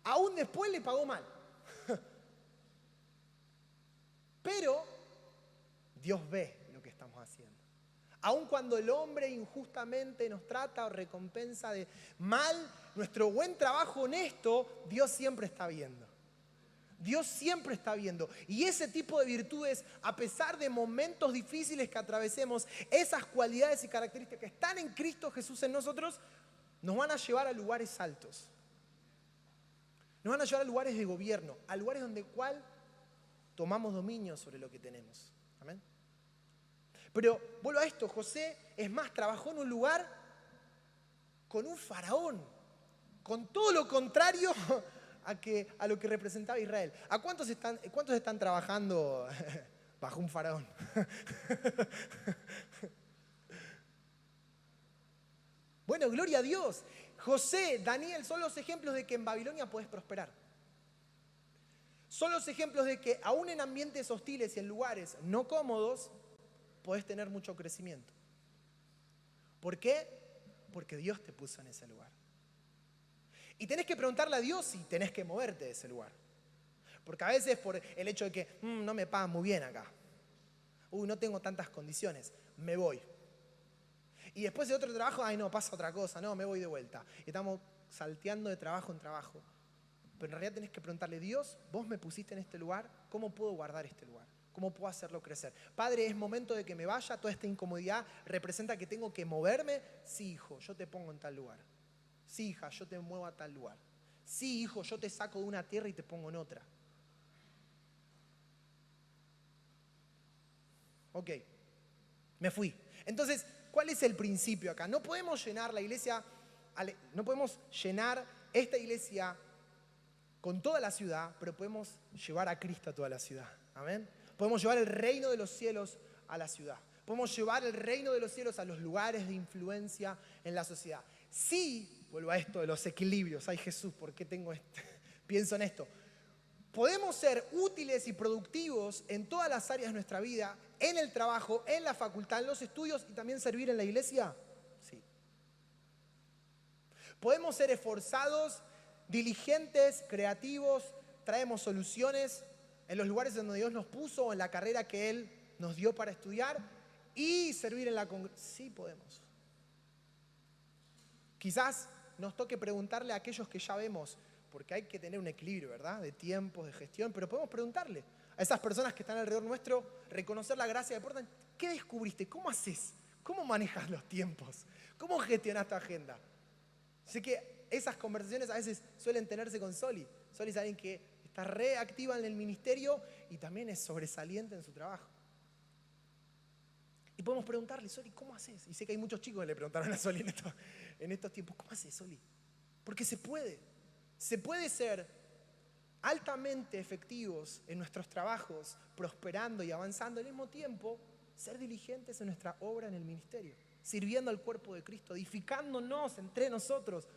aún después le pagó mal. Pero Dios ve lo que estamos haciendo. Aun cuando el hombre injustamente nos trata o recompensa de mal, nuestro buen trabajo honesto, Dios siempre está viendo. Dios siempre está viendo. Y ese tipo de virtudes, a pesar de momentos difíciles que atravesemos, esas cualidades y características que están en Cristo Jesús en nosotros, nos van a llevar a lugares altos. Nos van a llevar a lugares de gobierno, a lugares donde cual tomamos dominio sobre lo que tenemos. Amén. Pero vuelvo a esto, José, es más, trabajó en un lugar con un faraón, con todo lo contrario a lo que representaba Israel. ¿A cuántos están trabajando bajo un faraón? Bueno, gloria a Dios. José, Daniel son los ejemplos de que en Babilonia puedes prosperar. Son los ejemplos de que aún en ambientes hostiles y en lugares no cómodos, podés tener mucho crecimiento. ¿Por qué? Porque Dios te puso en ese lugar. Y tenés que preguntarle a Dios si tenés que moverte de ese lugar. Porque a veces por el hecho de que no me pagan muy bien acá. No tengo tantas condiciones, me voy. Y después de otro trabajo, no, pasa otra cosa, no, me voy de vuelta. Y estamos salteando de trabajo en trabajo. Pero en realidad tenés que preguntarle, Dios, vos me pusiste en este lugar, ¿cómo puedo guardar este lugar? ¿Cómo puedo hacerlo crecer? Padre, es momento de que me vaya, toda esta incomodidad representa que tengo que moverme. Sí, hijo, yo te pongo en tal lugar. Sí, hija, yo te muevo a tal lugar. Sí, hijo, yo te saco de una tierra y te pongo en otra. Ok, me fui. Entonces, ¿cuál es el principio acá? No podemos llenar la iglesia, no podemos llenar esta iglesia con toda la ciudad, pero podemos llevar a Cristo a toda la ciudad. Amén. Podemos llevar el reino de los cielos a la ciudad. Podemos llevar el reino de los cielos a los lugares de influencia en la sociedad. Sí, vuelvo a esto de los equilibrios. Ay, Jesús, ¿por qué tengo esto? Pienso en esto. Podemos ser útiles y productivos en todas las áreas de nuestra vida, en el trabajo, en la facultad, en los estudios y también servir en la iglesia. Sí. Podemos ser esforzados, diligentes, creativos, traemos soluciones en los lugares donde Dios nos puso, en la carrera que Él nos dio para estudiar y servir en la congregación. Sí podemos. Quizás nos toque preguntarle a aquellos que ya vemos, porque hay que tener un equilibrio, ¿verdad? De tiempos, de gestión, pero podemos preguntarle a esas personas que están alrededor nuestro, reconocer la gracia que aportan. ¿Qué descubriste? ¿Cómo haces? ¿Cómo manejas los tiempos? ¿Cómo gestionas tu agenda? Sé que esas conversaciones a veces suelen tenerse con Soli. Soli es alguien que está reactiva en el ministerio y también es sobresaliente en su trabajo. Y podemos preguntarle, Soli, ¿cómo haces? Y sé que hay muchos chicos que le preguntaron a Soli en estos tiempos, ¿cómo haces, Soli? Porque se puede. Se puede ser altamente efectivos en nuestros trabajos, prosperando y avanzando, al mismo tiempo ser diligentes en nuestra obra en el ministerio, sirviendo al cuerpo de Cristo, edificándonos entre nosotros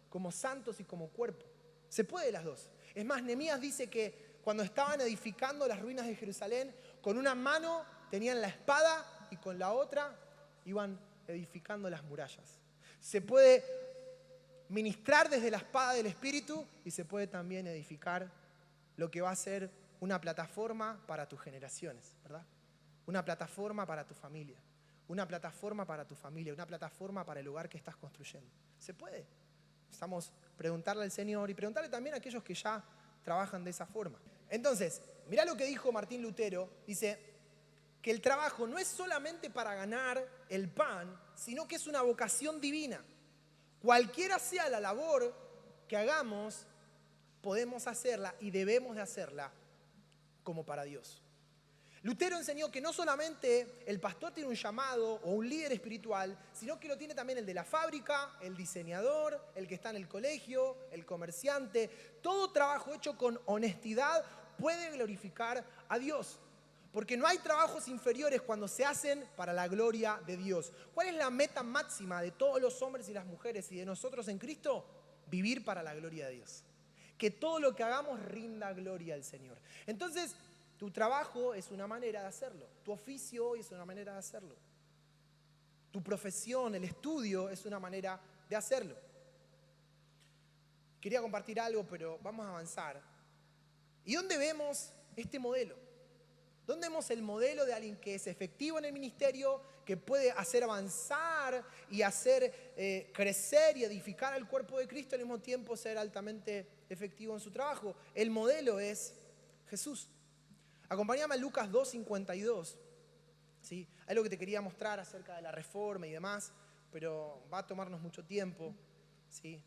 como santos y como cuerpo. Se puede las dos. Es más, Nehemías dice que cuando estaban edificando las ruinas de Jerusalén, con una mano tenían la espada y con la otra iban edificando las murallas. Se puede ministrar desde la espada del Espíritu y se puede también edificar lo que va a ser una plataforma para tus generaciones, ¿verdad? Una plataforma para tu familia, una plataforma para tu familia, una plataforma para el hogar que estás construyendo. Se puede. Estamos preguntarle al Señor y preguntarle también a aquellos que ya trabajan de esa forma. Entonces, mirá lo que dijo Martín Lutero. Dice que el trabajo no es solamente para ganar el pan, sino que es una vocación divina. Cualquiera sea la labor que hagamos, podemos hacerla y debemos de hacerla como para Dios. Lutero enseñó que no solamente el pastor tiene un llamado o un líder espiritual, sino que lo tiene también el de la fábrica, el diseñador, el que está en el colegio, el comerciante. Todo trabajo hecho con honestidad puede glorificar a Dios. Porque no hay trabajos inferiores cuando se hacen para la gloria de Dios. ¿Cuál es la meta máxima de todos los hombres y las mujeres y de nosotros en Cristo? Vivir para la gloria de Dios. Que todo lo que hagamos rinda gloria al Señor. Entonces, tu trabajo es una manera de hacerlo. Tu oficio es una manera de hacerlo. Tu profesión, el estudio es una manera de hacerlo. Quería compartir algo, pero vamos a avanzar. ¿Y dónde vemos este modelo? ¿Dónde vemos el modelo de alguien que es efectivo en el ministerio, que puede hacer avanzar y hacer crecer y edificar al cuerpo de Cristo, al mismo tiempo ser altamente efectivo en su trabajo? El modelo es Jesús. Acompáñame a Lucas 2:52. ¿Sí? Hay algo que te quería mostrar acerca de la reforma y demás, pero va a tomarnos mucho tiempo. ¿Sí?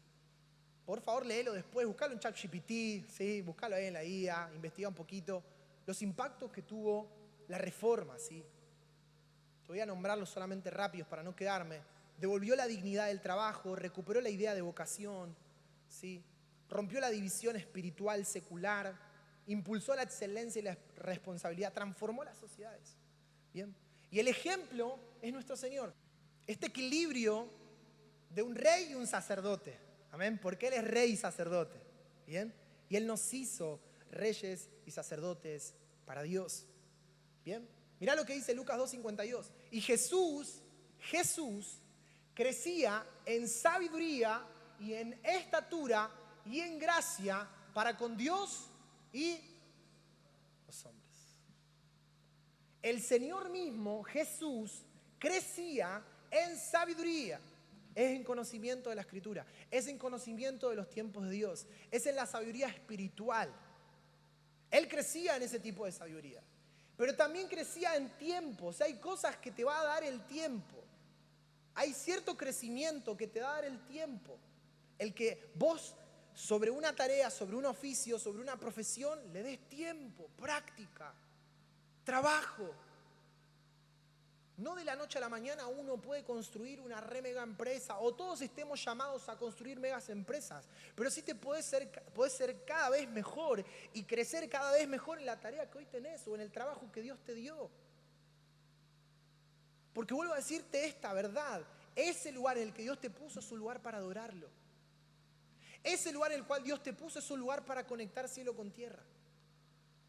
Por favor, léelo después, buscalo en ChatGPT, ¿sí? Buscalo ahí en la IA, investiga un poquito los impactos que tuvo la reforma, ¿sí? Te voy a nombrarlos solamente rápidos para no quedarme. Devolvió la dignidad del trabajo, recuperó la idea de vocación, ¿sí? Rompió la división espiritual secular, impulsó la excelencia y la responsabilidad, transformó las sociedades. ¿Bien? Y el ejemplo es nuestro Señor. Este equilibrio de un rey y un sacerdote. Amén, porque Él es rey y sacerdote. ¿Bien? Y Él nos hizo reyes y sacerdotes para Dios. ¿Bien? Mirá lo que dice Lucas 2:52. Y Jesús crecía en sabiduría y en estatura y en gracia para con Dios y los hombres. El Señor mismo, Jesús, crecía en sabiduría, es en conocimiento de la Escritura, es en conocimiento de los tiempos de Dios, es en la sabiduría espiritual. Él crecía en ese tipo de sabiduría, pero también crecía en tiempo. O sea, hay cosas que te va a dar el tiempo. Hay cierto crecimiento que te va a dar el tiempo. El que vos sobre una tarea, sobre un oficio, sobre una profesión, le des tiempo, práctica, trabajo. No de la noche a la mañana uno puede construir una re mega empresa, o todos estemos llamados a construir megas empresas, pero sí te podés ser cada vez mejor y crecer cada vez mejor en la tarea que hoy tenés o en el trabajo que Dios te dio. Porque vuelvo a decirte esta verdad, ese lugar en el que Dios te puso es un lugar para adorarlo. Ese lugar en el cual Dios te puso es un lugar para conectar cielo con tierra.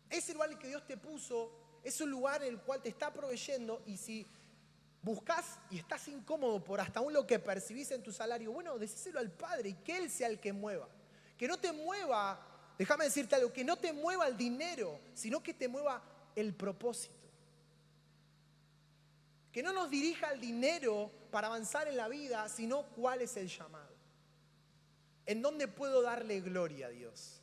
Ese lugar en el que Dios te puso es un lugar en el cual te está proveyendo, y si buscas y estás incómodo por hasta aún lo que percibís en tu salario, bueno, decíselo al Padre y que Él sea el que mueva. Que no te mueva, déjame decirte algo, que no te mueva el dinero, sino que te mueva el propósito. Que no nos dirija el dinero para avanzar en la vida, sino cuál es el llamado. ¿En dónde puedo darle gloria a Dios?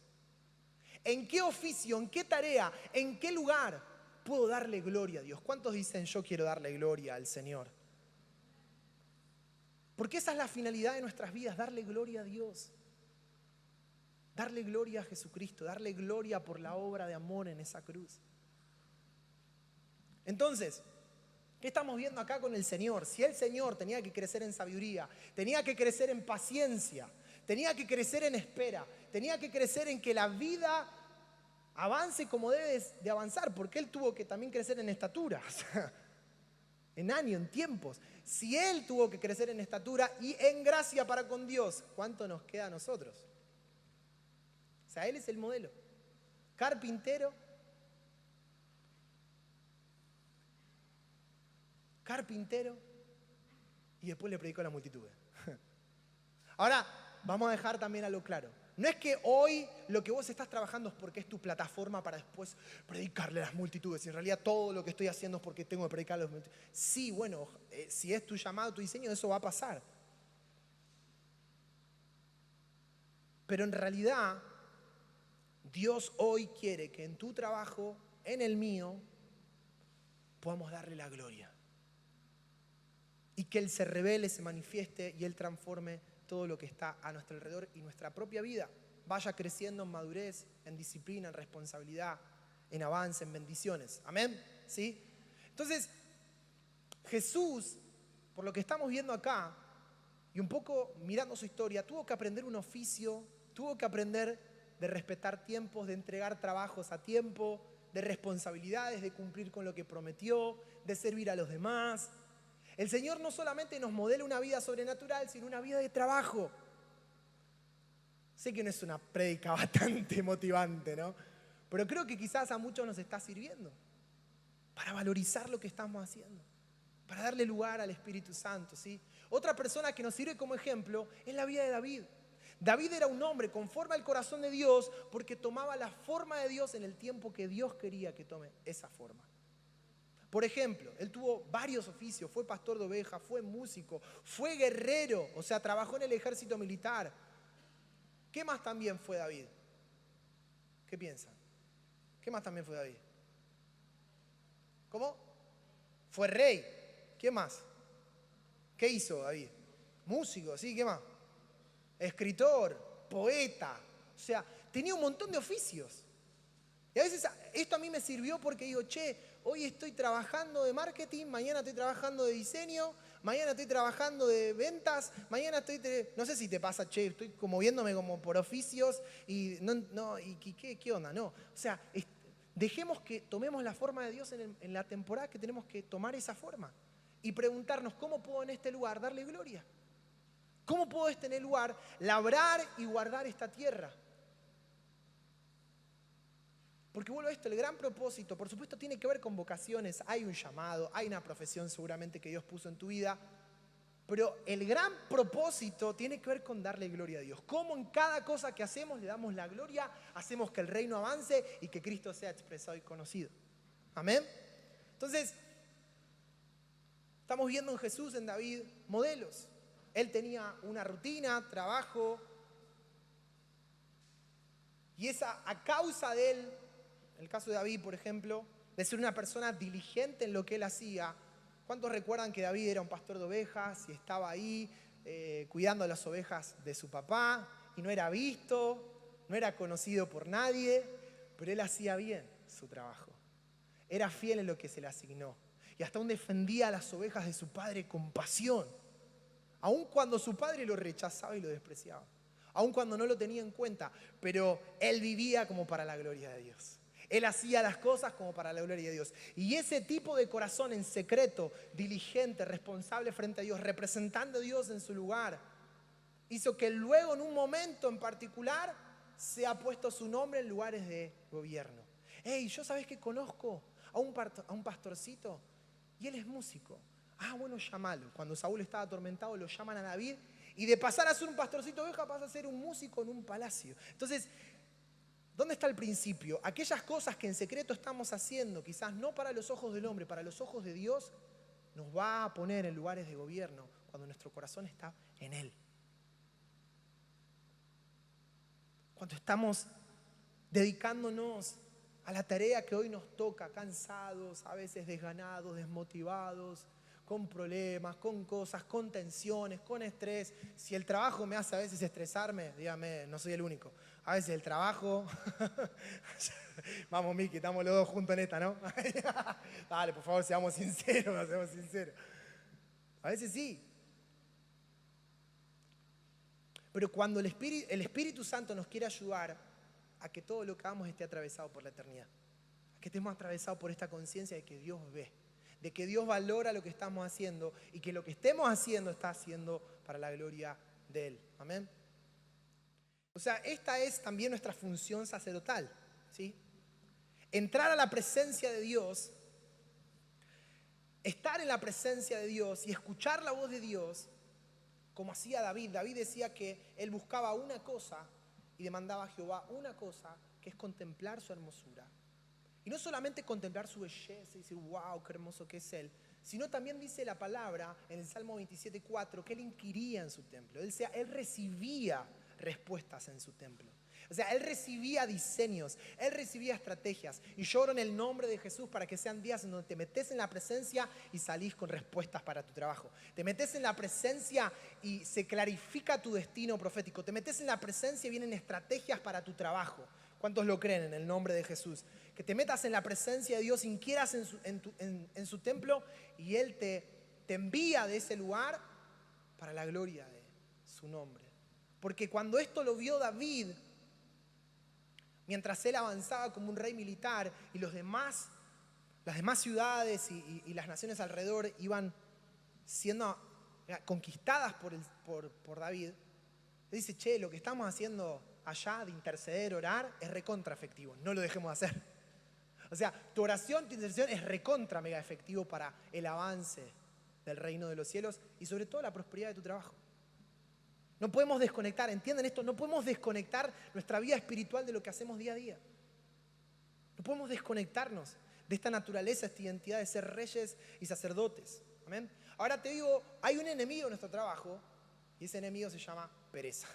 ¿En qué oficio, en qué tarea, en qué lugar puedo darle gloria a Dios? ¿Cuántos dicen yo quiero darle gloria al Señor? Porque esa es la finalidad de nuestras vidas, darle gloria a Dios. Darle gloria a Jesucristo, darle gloria por la obra de amor en esa cruz. Entonces, ¿qué estamos viendo acá con el Señor? Si el Señor tenía que crecer en sabiduría, tenía que crecer en paciencia, tenía que crecer en espera, tenía que crecer en que la vida avance como debe de avanzar, porque Él tuvo que también crecer en estatura, o sea, en años, en tiempos. Si Él tuvo que crecer en estatura y en gracia para con Dios, ¿cuánto nos queda a nosotros? O sea, Él es el modelo. Carpintero, y después le predicó a la multitud. Ahora, vamos a dejar también algo claro. No es que hoy lo que vos estás trabajando es porque es tu plataforma para después predicarle a las multitudes. Y en realidad todo lo que estoy haciendo es porque tengo que predicarle a las multitudes. Sí, bueno, si es tu llamado, tu diseño, eso va a pasar. Pero en realidad, Dios hoy quiere que en tu trabajo, en el mío, podamos darle la gloria. Y que Él se revele, se manifieste y Él transforme todo lo que está a nuestro alrededor y nuestra propia vida vaya creciendo en madurez, en disciplina, en responsabilidad, en avance, en bendiciones. ¿Amén? ¿Sí? Entonces, Jesús, por lo que estamos viendo acá, y un poco mirando su historia, tuvo que aprender un oficio, tuvo que aprender de respetar tiempos, de entregar trabajos a tiempo, de responsabilidades, de cumplir con lo que prometió, de servir a los demás. El Señor no solamente nos modela una vida sobrenatural, sino una vida de trabajo. Sé que no es una prédica bastante motivante, ¿no? Pero creo que quizás a muchos nos está sirviendo para valorizar lo que estamos haciendo, para darle lugar al Espíritu Santo, ¿sí? Otra persona que nos sirve como ejemplo es la vida de David. David era un hombre conforme al corazón de Dios porque tomaba la forma de Dios en el tiempo que Dios quería que tome esa forma. Por ejemplo, él tuvo varios oficios, fue pastor de ovejas, fue músico, fue guerrero, o sea, trabajó en el ejército militar. ¿Qué más también fue David? ¿Qué piensan? ¿Qué más también fue David? ¿Cómo? Fue rey. ¿Qué más? ¿Qué hizo David? Músico, ¿sí? ¿Qué más? Escritor, poeta. O sea, tenía un montón de oficios. Y a veces esto a mí me sirvió porque digo, che, hoy estoy trabajando de marketing, mañana estoy trabajando de diseño, mañana estoy trabajando de ventas, mañana no sé si te pasa, che, estoy como viéndome como por oficios y ¿qué onda? No, o sea, dejemos que tomemos la forma de Dios en la temporada que tenemos que tomar esa forma y preguntarnos, ¿cómo puedo en este lugar darle gloria? ¿Cómo puedo en este lugar labrar y guardar esta tierra? Porque vuelvo a esto, el gran propósito, por supuesto, tiene que ver con vocaciones. Hay un llamado, hay una profesión seguramente que Dios puso en tu vida. Pero el gran propósito tiene que ver con darle gloria a Dios. Cómo en cada cosa que hacemos le damos la gloria, hacemos que el reino avance y que Cristo sea expresado y conocido. Amén. Entonces, estamos viendo en Jesús, en David, modelos. Él tenía una rutina, trabajo, y a causa de él, en el caso de David, por ejemplo, de ser una persona diligente en lo que él hacía. ¿Cuántos recuerdan que David era un pastor de ovejas y estaba ahí cuidando las ovejas de su papá y no era visto, no era conocido por nadie, pero él hacía bien su trabajo? Era fiel en lo que se le asignó y hasta aún defendía a las ovejas de su padre con pasión, aun cuando su padre lo rechazaba y lo despreciaba, aun cuando no lo tenía en cuenta, pero él vivía como para la gloria de Dios. Él hacía las cosas como para la gloria de Dios. Y ese tipo de corazón en secreto, diligente, responsable frente a Dios, representando a Dios en su lugar, hizo que luego en un momento en particular se ha puesto su nombre en lugares de gobierno. Hey, yo sabes que conozco a un pastorcito y él es músico. Ah, bueno, llámalo. Cuando Saúl estaba atormentado lo llaman a David y de pasar a ser un pastorcito de oveja pasa a ser un músico en un palacio. Entonces, ¿dónde está el principio? Aquellas cosas que en secreto estamos haciendo, quizás no para los ojos del hombre, para los ojos de Dios, nos va a poner en lugares de gobierno cuando nuestro corazón está en Él. Cuando estamos dedicándonos a la tarea que hoy nos toca, cansados, a veces desganados, desmotivados, con problemas, con cosas, con tensiones, con estrés. Si el trabajo me hace a veces estresarme, dígame, no soy el único. A veces el trabajo... Vamos, Miki, estamos los dos juntos en esta, ¿no? Dale, por favor, seamos sinceros, seamos sinceros. A veces sí. Pero cuando el Espíritu Santo nos quiere ayudar a que todo lo que hagamos esté atravesado por la eternidad, a que estemos atravesados por esta conciencia de que Dios ve, de que Dios valora lo que estamos haciendo y que lo que estemos haciendo está haciendo para la gloria de Él. Amén. O sea, esta es también nuestra función sacerdotal, ¿sí? Entrar a la presencia de Dios, estar en la presencia de Dios y escuchar la voz de Dios, como hacía David. David decía que él buscaba una cosa y demandaba a Jehová una cosa, que es contemplar su hermosura. Y no solamente contemplar su belleza y decir, wow, qué hermoso que es Él, sino también dice la palabra en el Salmo 27:4 que Él inquiría en su templo. Él recibía respuestas en su templo. O sea, Él recibía diseños, Él recibía estrategias. Y yo oro en el nombre de Jesús para que sean días en donde te metes en la presencia y salís con respuestas para tu trabajo. Te metes en la presencia y se clarifica tu destino profético. Te metes en la presencia y vienen estrategias para tu trabajo. ¿Cuántos lo creen en el nombre de Jesús? Que te metas en la presencia de Dios, inquieras en su templo y Él te envía de ese lugar para la gloria de su nombre. Porque cuando esto lo vio David, mientras él avanzaba como un rey militar y las demás ciudades y las naciones alrededor iban siendo conquistadas por David, le dice, che, lo que estamos haciendo allá de interceder, orar, es recontra efectivo, no lo dejemos de hacer. O sea, tu oración, tu intercesión es recontra mega efectivo para el avance del reino de los cielos y sobre todo la prosperidad de tu trabajo. No podemos desconectar, ¿entienden esto? No podemos desconectar nuestra vida espiritual de lo que hacemos día a día. No podemos desconectarnos de esta naturaleza, esta identidad de ser reyes y sacerdotes. ¿Amén? Ahora te digo, hay un enemigo en nuestro trabajo y ese enemigo se llama pereza.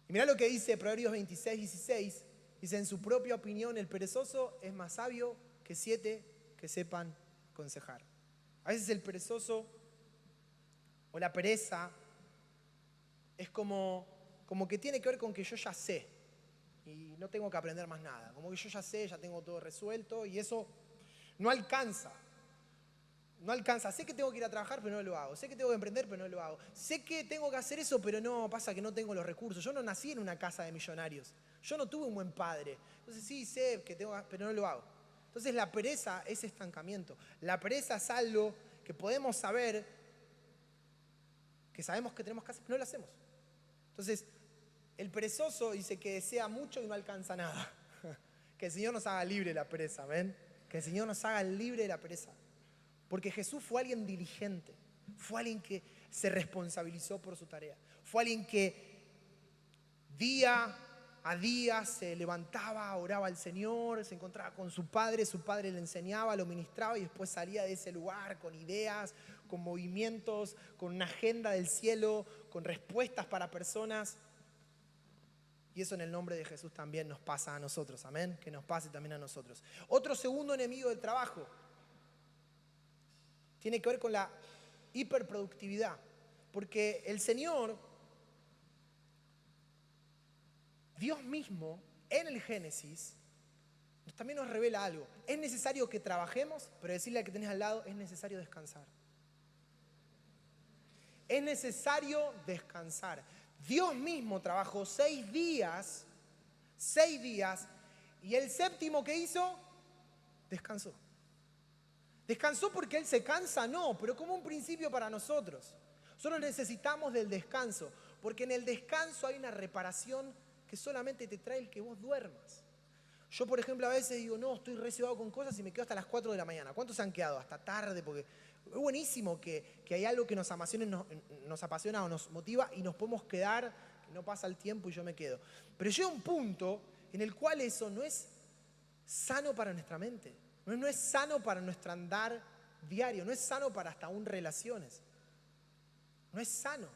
Y mirá lo que dice Proverbios 26:16. Dice, en su propia opinión, el perezoso es más sabio que 7 que sepan aconsejar. A veces el perezoso o la pereza es como que tiene que ver con que yo ya sé y no tengo que aprender más nada. Como que yo ya sé, ya tengo todo resuelto y eso no alcanza. No alcanza. Sé que tengo que ir a trabajar, pero no lo hago. Sé que tengo que emprender, pero no lo hago. Sé que tengo que hacer eso, pero no, pasa que no tengo los recursos. Yo no nací en una casa de millonarios. Yo no tuve un buen padre. Entonces sí, sé que tengo, pero no lo hago. Entonces la pereza es estancamiento. La pereza es algo que podemos saber, que sabemos que tenemos que hacer, pero no lo hacemos. Entonces, el perezoso dice que desea mucho y no alcanza nada. Que el Señor nos haga libre de la pereza, ¿ven? Que el Señor nos haga libre de la pereza. Porque Jesús fue alguien diligente, fue alguien que se responsabilizó por su tarea, fue alguien que día a día se levantaba, oraba al Señor, se encontraba con su padre le enseñaba, lo ministraba y después salía de ese lugar con ideas, con movimientos, con una agenda del cielo, con respuestas para personas. Y eso en el nombre de Jesús también nos pasa a nosotros, amén, que nos pase también a nosotros. Otro segundo enemigo del trabajo tiene que ver con la hiperproductividad, porque el Señor, Dios mismo, en el Génesis, también nos revela algo. Es necesario que trabajemos, pero decirle al que tenés al lado, es necesario descansar. Es necesario descansar. Dios mismo trabajó 6 días, y el séptimo que hizo, descansó. ¿Descansó porque Él se cansa? No, pero como un principio para nosotros. Nosotros necesitamos del descanso, porque en el descanso hay una reparación que solamente te trae el que vos duermas. Yo, por ejemplo, a veces digo, no, estoy reservado con cosas y me quedo hasta las 4 de la mañana. ¿Cuántos se han quedado? Hasta tarde, porque es buenísimo que hay algo que nos apasiona o nos motiva y nos podemos quedar, que no pasa el tiempo y yo me quedo. Pero llega un punto en el cual eso no es sano para nuestra mente, no es sano para nuestro andar diario, no es sano para hasta aún relaciones. No es sano.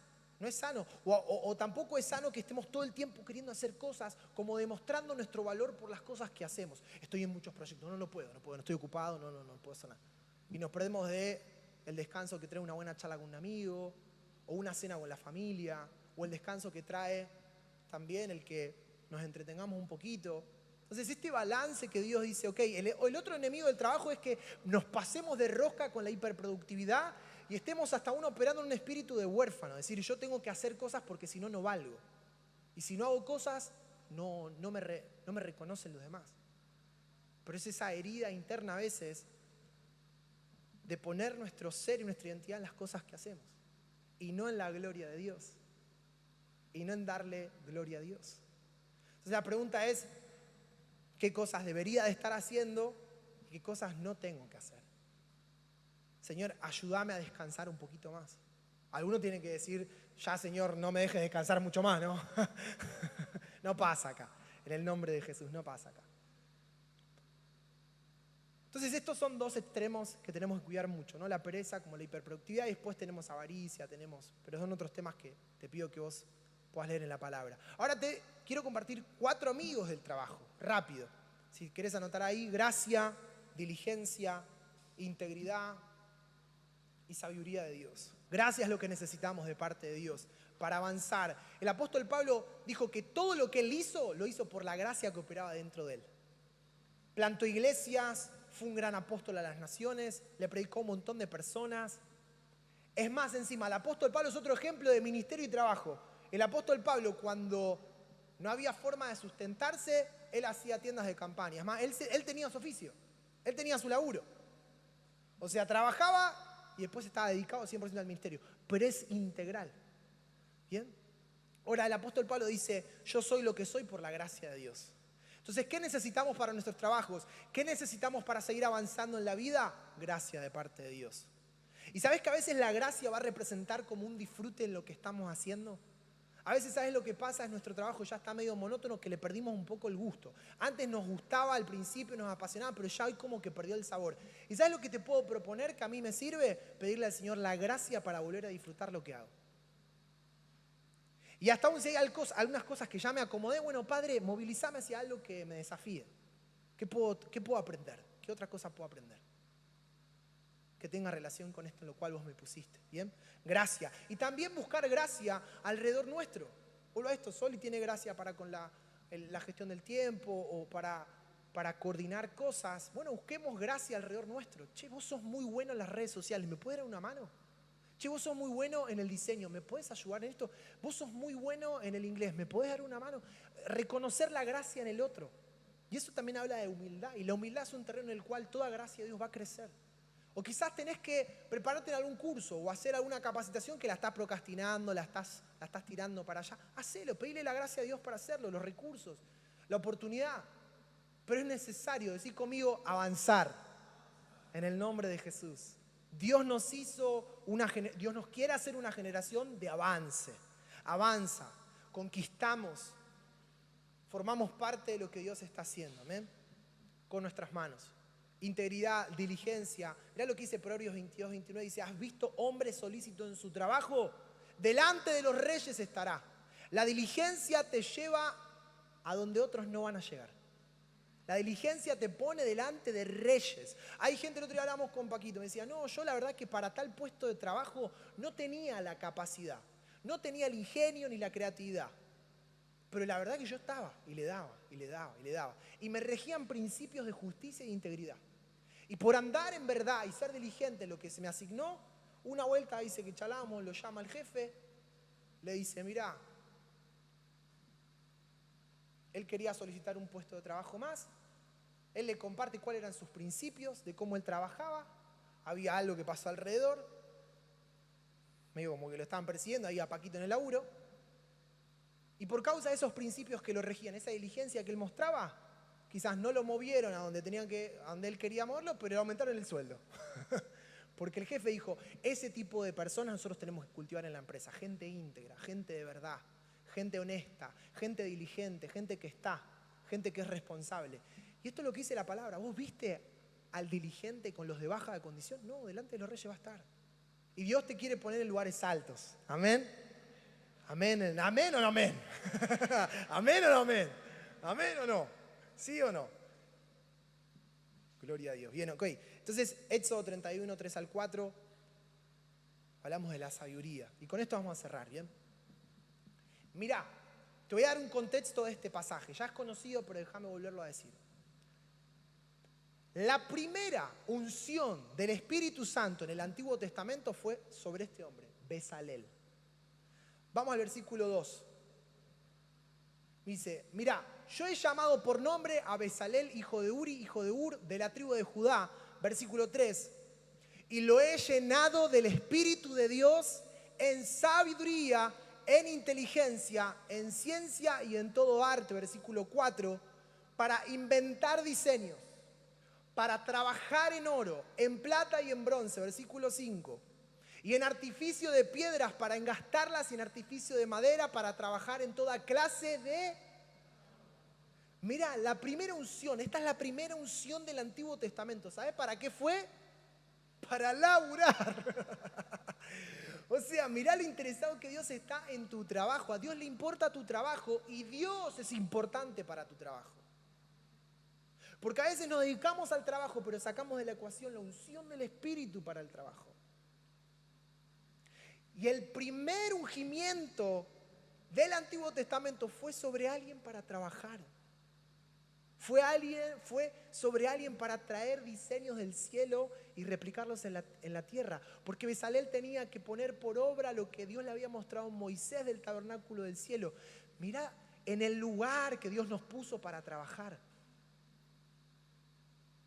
O tampoco es sano que estemos todo el tiempo queriendo hacer cosas como demostrando nuestro valor por las cosas que hacemos. Estoy en muchos proyectos, no puedo, no estoy ocupado, no puedo hacer nada. Y nos perdemos de el descanso que trae una buena charla con un amigo, o una cena con la familia, o el descanso que trae también el que nos entretengamos un poquito. Entonces este balance que Dios dice, ok, el otro enemigo del trabajo es que nos pasemos de rosca con la hiperproductividad y estemos hasta uno operando en un espíritu de huérfano, es decir, yo tengo que hacer cosas porque si no, no valgo. Y si no hago cosas, no me reconocen los demás. Pero es esa herida interna a veces de poner nuestro ser y nuestra identidad en las cosas que hacemos y no en la gloria de Dios y no en darle gloria a Dios. Entonces la pregunta es, ¿qué cosas debería de estar haciendo y qué cosas no tengo que hacer? Señor, ayúdame a descansar un poquito más. Alguno tiene que decir, ya Señor, no me dejes descansar mucho más, ¿no? No pasa acá. En el nombre de Jesús, no pasa acá. Entonces estos son 2 extremos que tenemos que cuidar mucho, ¿no? La pereza como la hiperproductividad y después tenemos avaricia, pero son otros temas que te pido que vos puedas leer en la palabra. Ahora te quiero compartir 4 amigos del trabajo, rápido. Si querés anotar ahí, gracia, diligencia, integridad y sabiduría de Dios. Gracia es lo que necesitamos de parte de Dios para avanzar. El apóstol Pablo dijo que todo lo que él hizo, lo hizo por la gracia que operaba dentro de él. Plantó iglesias, fue un gran apóstol a las naciones, le predicó a un montón de personas. Es más, encima, el apóstol Pablo es otro ejemplo de ministerio y trabajo. El apóstol Pablo, cuando no había forma de sustentarse, él hacía tiendas de campaña. Es más, él tenía su oficio, él tenía su laburo. O sea, trabajaba y después estaba dedicado 100% al ministerio. Pero es integral. ¿Bien? Ahora, el apóstol Pablo dice, yo soy lo que soy por la gracia de Dios. Entonces, ¿qué necesitamos para nuestros trabajos? ¿Qué necesitamos para seguir avanzando en la vida? Gracia de parte de Dios. ¿Y sabes que a veces la gracia va a representar como un disfrute en lo que estamos haciendo? A veces, ¿sabes lo que pasa? Es nuestro trabajo ya está medio monótono, que le perdimos un poco el gusto. Antes nos gustaba al principio, nos apasionaba, pero ya hoy como que perdió el sabor. ¿Y sabes lo que te puedo proponer que a mí me sirve? Pedirle al Señor la gracia para volver a disfrutar lo que hago. Y hasta aún si hay algunas cosas que ya me acomodé, bueno, Padre, movilízame hacia algo que me desafíe. ¿Qué puedo aprender? ¿Qué otra cosa puedo aprender? Que tenga relación con esto en lo cual vos me pusiste. ¿Bien? Gracia. Y también buscar gracia alrededor nuestro. Vuelvo a esto, Soli tiene gracia para con la gestión del tiempo o para coordinar cosas. Bueno, busquemos gracia alrededor nuestro. Che, vos sos muy bueno en las redes sociales, ¿me puedes dar una mano? Che, vos sos muy bueno en el diseño, ¿me puedes ayudar en esto? Vos sos muy bueno en el inglés, ¿me podés dar una mano? Reconocer la gracia en el otro. Y eso también habla de humildad. Y la humildad es un terreno en el cual toda gracia de Dios va a crecer. O quizás tenés que prepararte en algún curso o hacer alguna capacitación que la estás procrastinando, la estás tirando para allá. Hacelo, pedile la gracia a Dios para hacerlo, los recursos, la oportunidad. Pero es necesario, decir conmigo, avanzar en el nombre de Jesús. Dios nos quiere hacer una generación de avance. Avanza, conquistamos, formamos parte de lo que Dios está haciendo, amén, con nuestras manos. Integridad, diligencia. Mirá lo que dice Proverbios 22, 29. Dice, ¿has visto hombre solícito en su trabajo? Delante de los reyes estará. La diligencia te lleva a donde otros no van a llegar. La diligencia te pone delante de reyes. Hay gente, el otro día hablamos con Paquito, me decía, no, yo la verdad que para tal puesto de trabajo no tenía la capacidad, no tenía el ingenio ni la creatividad. Pero la verdad que yo estaba y le daba, y le daba, y le daba. Y me regían principios de justicia e integridad. Y por andar en verdad y ser diligente en lo que se me asignó, una vuelta dice que charlamos, lo llama el jefe, le dice, mirá, él quería solicitar un puesto de trabajo más, él le comparte cuáles eran sus principios, de cómo él trabajaba, había algo que pasó alrededor, medio como que lo estaban persiguiendo ahí a Paquito en el laburo, y por causa de esos principios que lo regían, esa diligencia que él mostraba, quizás no lo movieron a donde él quería moverlo, pero le aumentaron el sueldo. Porque el jefe dijo, ese tipo de personas nosotros tenemos que cultivar en la empresa, gente íntegra, gente de verdad, gente honesta, gente diligente, gente que está, gente que es responsable. Y esto es lo que dice la palabra. ¿Vos viste al diligente con los de baja de condición? No, delante de los reyes va a estar. Y Dios te quiere poner en lugares altos. Amén. Amén. ¿Amén o no amén? ¿Amén o no amén? ¿Amén o no? ¿Sí o no? Gloria a Dios. Bien, ok. Entonces, Éxodo 31, 3 al 4, hablamos de la sabiduría. Y con esto vamos a cerrar, ¿bien? Mirá, te voy a dar un contexto de este pasaje. Ya es conocido, pero déjame volverlo a decir. La primera unción del Espíritu Santo en el Antiguo Testamento fue sobre este hombre, Bezalel. Vamos al versículo 2. Dice, mirá, yo he llamado por nombre a Bezalel, hijo de Uri, hijo de Ur, de la tribu de Judá. Versículo 3. Y lo he llenado del Espíritu de Dios en sabiduría, en inteligencia, en ciencia y en todo arte, versículo 4, para inventar diseños, para trabajar en oro, en plata y en bronce, versículo 5, y en artificio de piedras para engastarlas y en artificio de madera para trabajar en toda clase de... Mira, la primera unción, esta es la primera unción del Antiguo Testamento. ¿Sabes para qué fue? Para laburar. O sea, mirá lo interesado que Dios está en tu trabajo. A Dios le importa tu trabajo y Dios es importante para tu trabajo. Porque a veces nos dedicamos al trabajo, pero sacamos de la ecuación la unción del Espíritu para el trabajo. Y el primer ungimiento del Antiguo Testamento fue sobre alguien para trabajar. Fue sobre alguien para traer diseños del cielo y replicarlos en la tierra. Porque Bezalel tenía que poner por obra lo que Dios le había mostrado a Moisés del tabernáculo del cielo. Mirá, en el lugar que Dios nos puso para trabajar.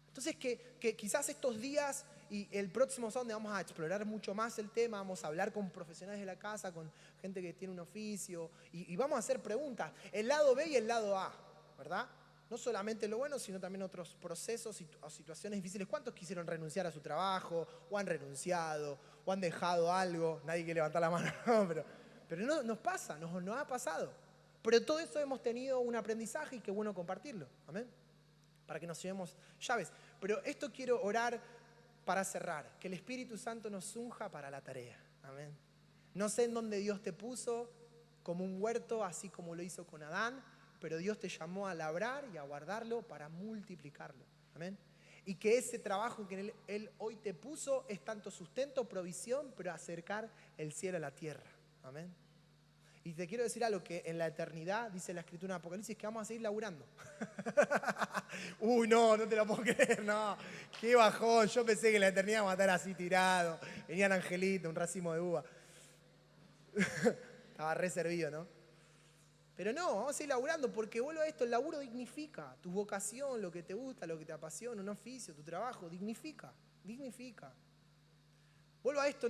Entonces que quizás estos días y el próximo sábado vamos a explorar mucho más el tema, vamos a hablar con profesionales de la casa, con gente que tiene un oficio y vamos a hacer preguntas. El lado B y el lado A, ¿verdad? No solamente lo bueno, sino también otros procesos o situaciones difíciles. ¿Cuántos quisieron renunciar a su trabajo? ¿O han renunciado? ¿O han dejado algo? Nadie quiere levantar la mano, no, pero no, nos pasa, nos ha pasado. Pero todo eso hemos tenido un aprendizaje y qué bueno compartirlo. Amén. Para que nos llevemos llaves. Pero esto quiero orar para cerrar. Que el Espíritu Santo nos unja para la tarea. Amén. No sé en dónde Dios te puso como un huerto, así como lo hizo con Adán. Pero Dios te llamó a labrar y a guardarlo para multiplicarlo. Amén. Y que ese trabajo que Él hoy te puso es tanto sustento, provisión, pero acercar el cielo a la tierra. Amén. Y te quiero decir algo que en la eternidad, dice la Escritura en Apocalipsis, que vamos a seguir laburando. Uy, no te lo puedo creer, no. Qué bajón, yo pensé que en la eternidad vamos a estar así tirado. Venían angelitos, un racimo de uva. Estaba re servido, ¿no? Pero no, vamos a seguir laburando porque vuelvo a esto, el laburo dignifica. Tu vocación, lo que te gusta, lo que te apasiona, un oficio, tu trabajo, dignifica. Vuelvo a esto,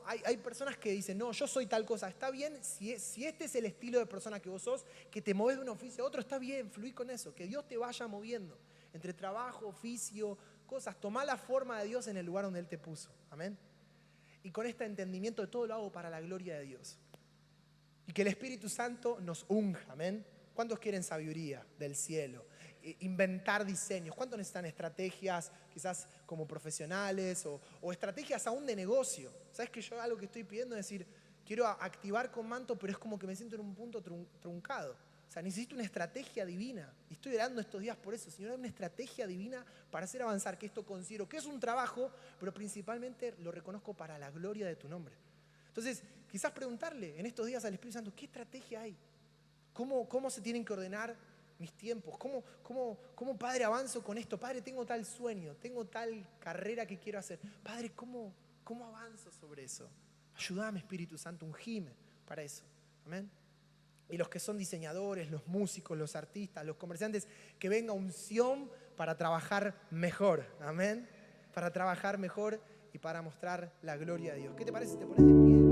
hay personas que dicen, no, yo soy tal cosa. Está bien, si este es el estilo de persona que vos sos, que te movés de un oficio a otro, está bien, fluí con eso. Que Dios te vaya moviendo entre trabajo, oficio, cosas. Tomá la forma de Dios en el lugar donde Él te puso. Amén. Y con este entendimiento de todo lo hago para la gloria de Dios. Y que el Espíritu Santo nos unja, amén. ¿Cuántos quieren sabiduría del cielo? Inventar diseños. ¿Cuántos necesitan estrategias quizás como profesionales o estrategias aún de negocio? ¿Sabes que yo algo que estoy pidiendo es decir, quiero activar con manto, pero es como que me siento en un punto truncado? O sea, necesito una estrategia divina. Y estoy orando estos días por eso. Señor, dame una estrategia divina para hacer avanzar, que esto considero que es un trabajo, pero principalmente lo reconozco para la gloria de tu nombre. Entonces, quizás preguntarle en estos días al Espíritu Santo, ¿qué estrategia hay? ¿Cómo se tienen que ordenar mis tiempos? ¿Cómo, Padre, avanzo con esto? Padre, tengo tal sueño, tengo tal carrera que quiero hacer. Padre, ¿cómo avanzo sobre eso? Ayúdame, Espíritu Santo, ungime para eso. Amén. Y los que son diseñadores, los músicos, los artistas, los comerciantes, que venga unción para trabajar mejor. Amén. Para trabajar mejor y para mostrar la gloria de Dios. ¿Qué te parece si te pones de pie?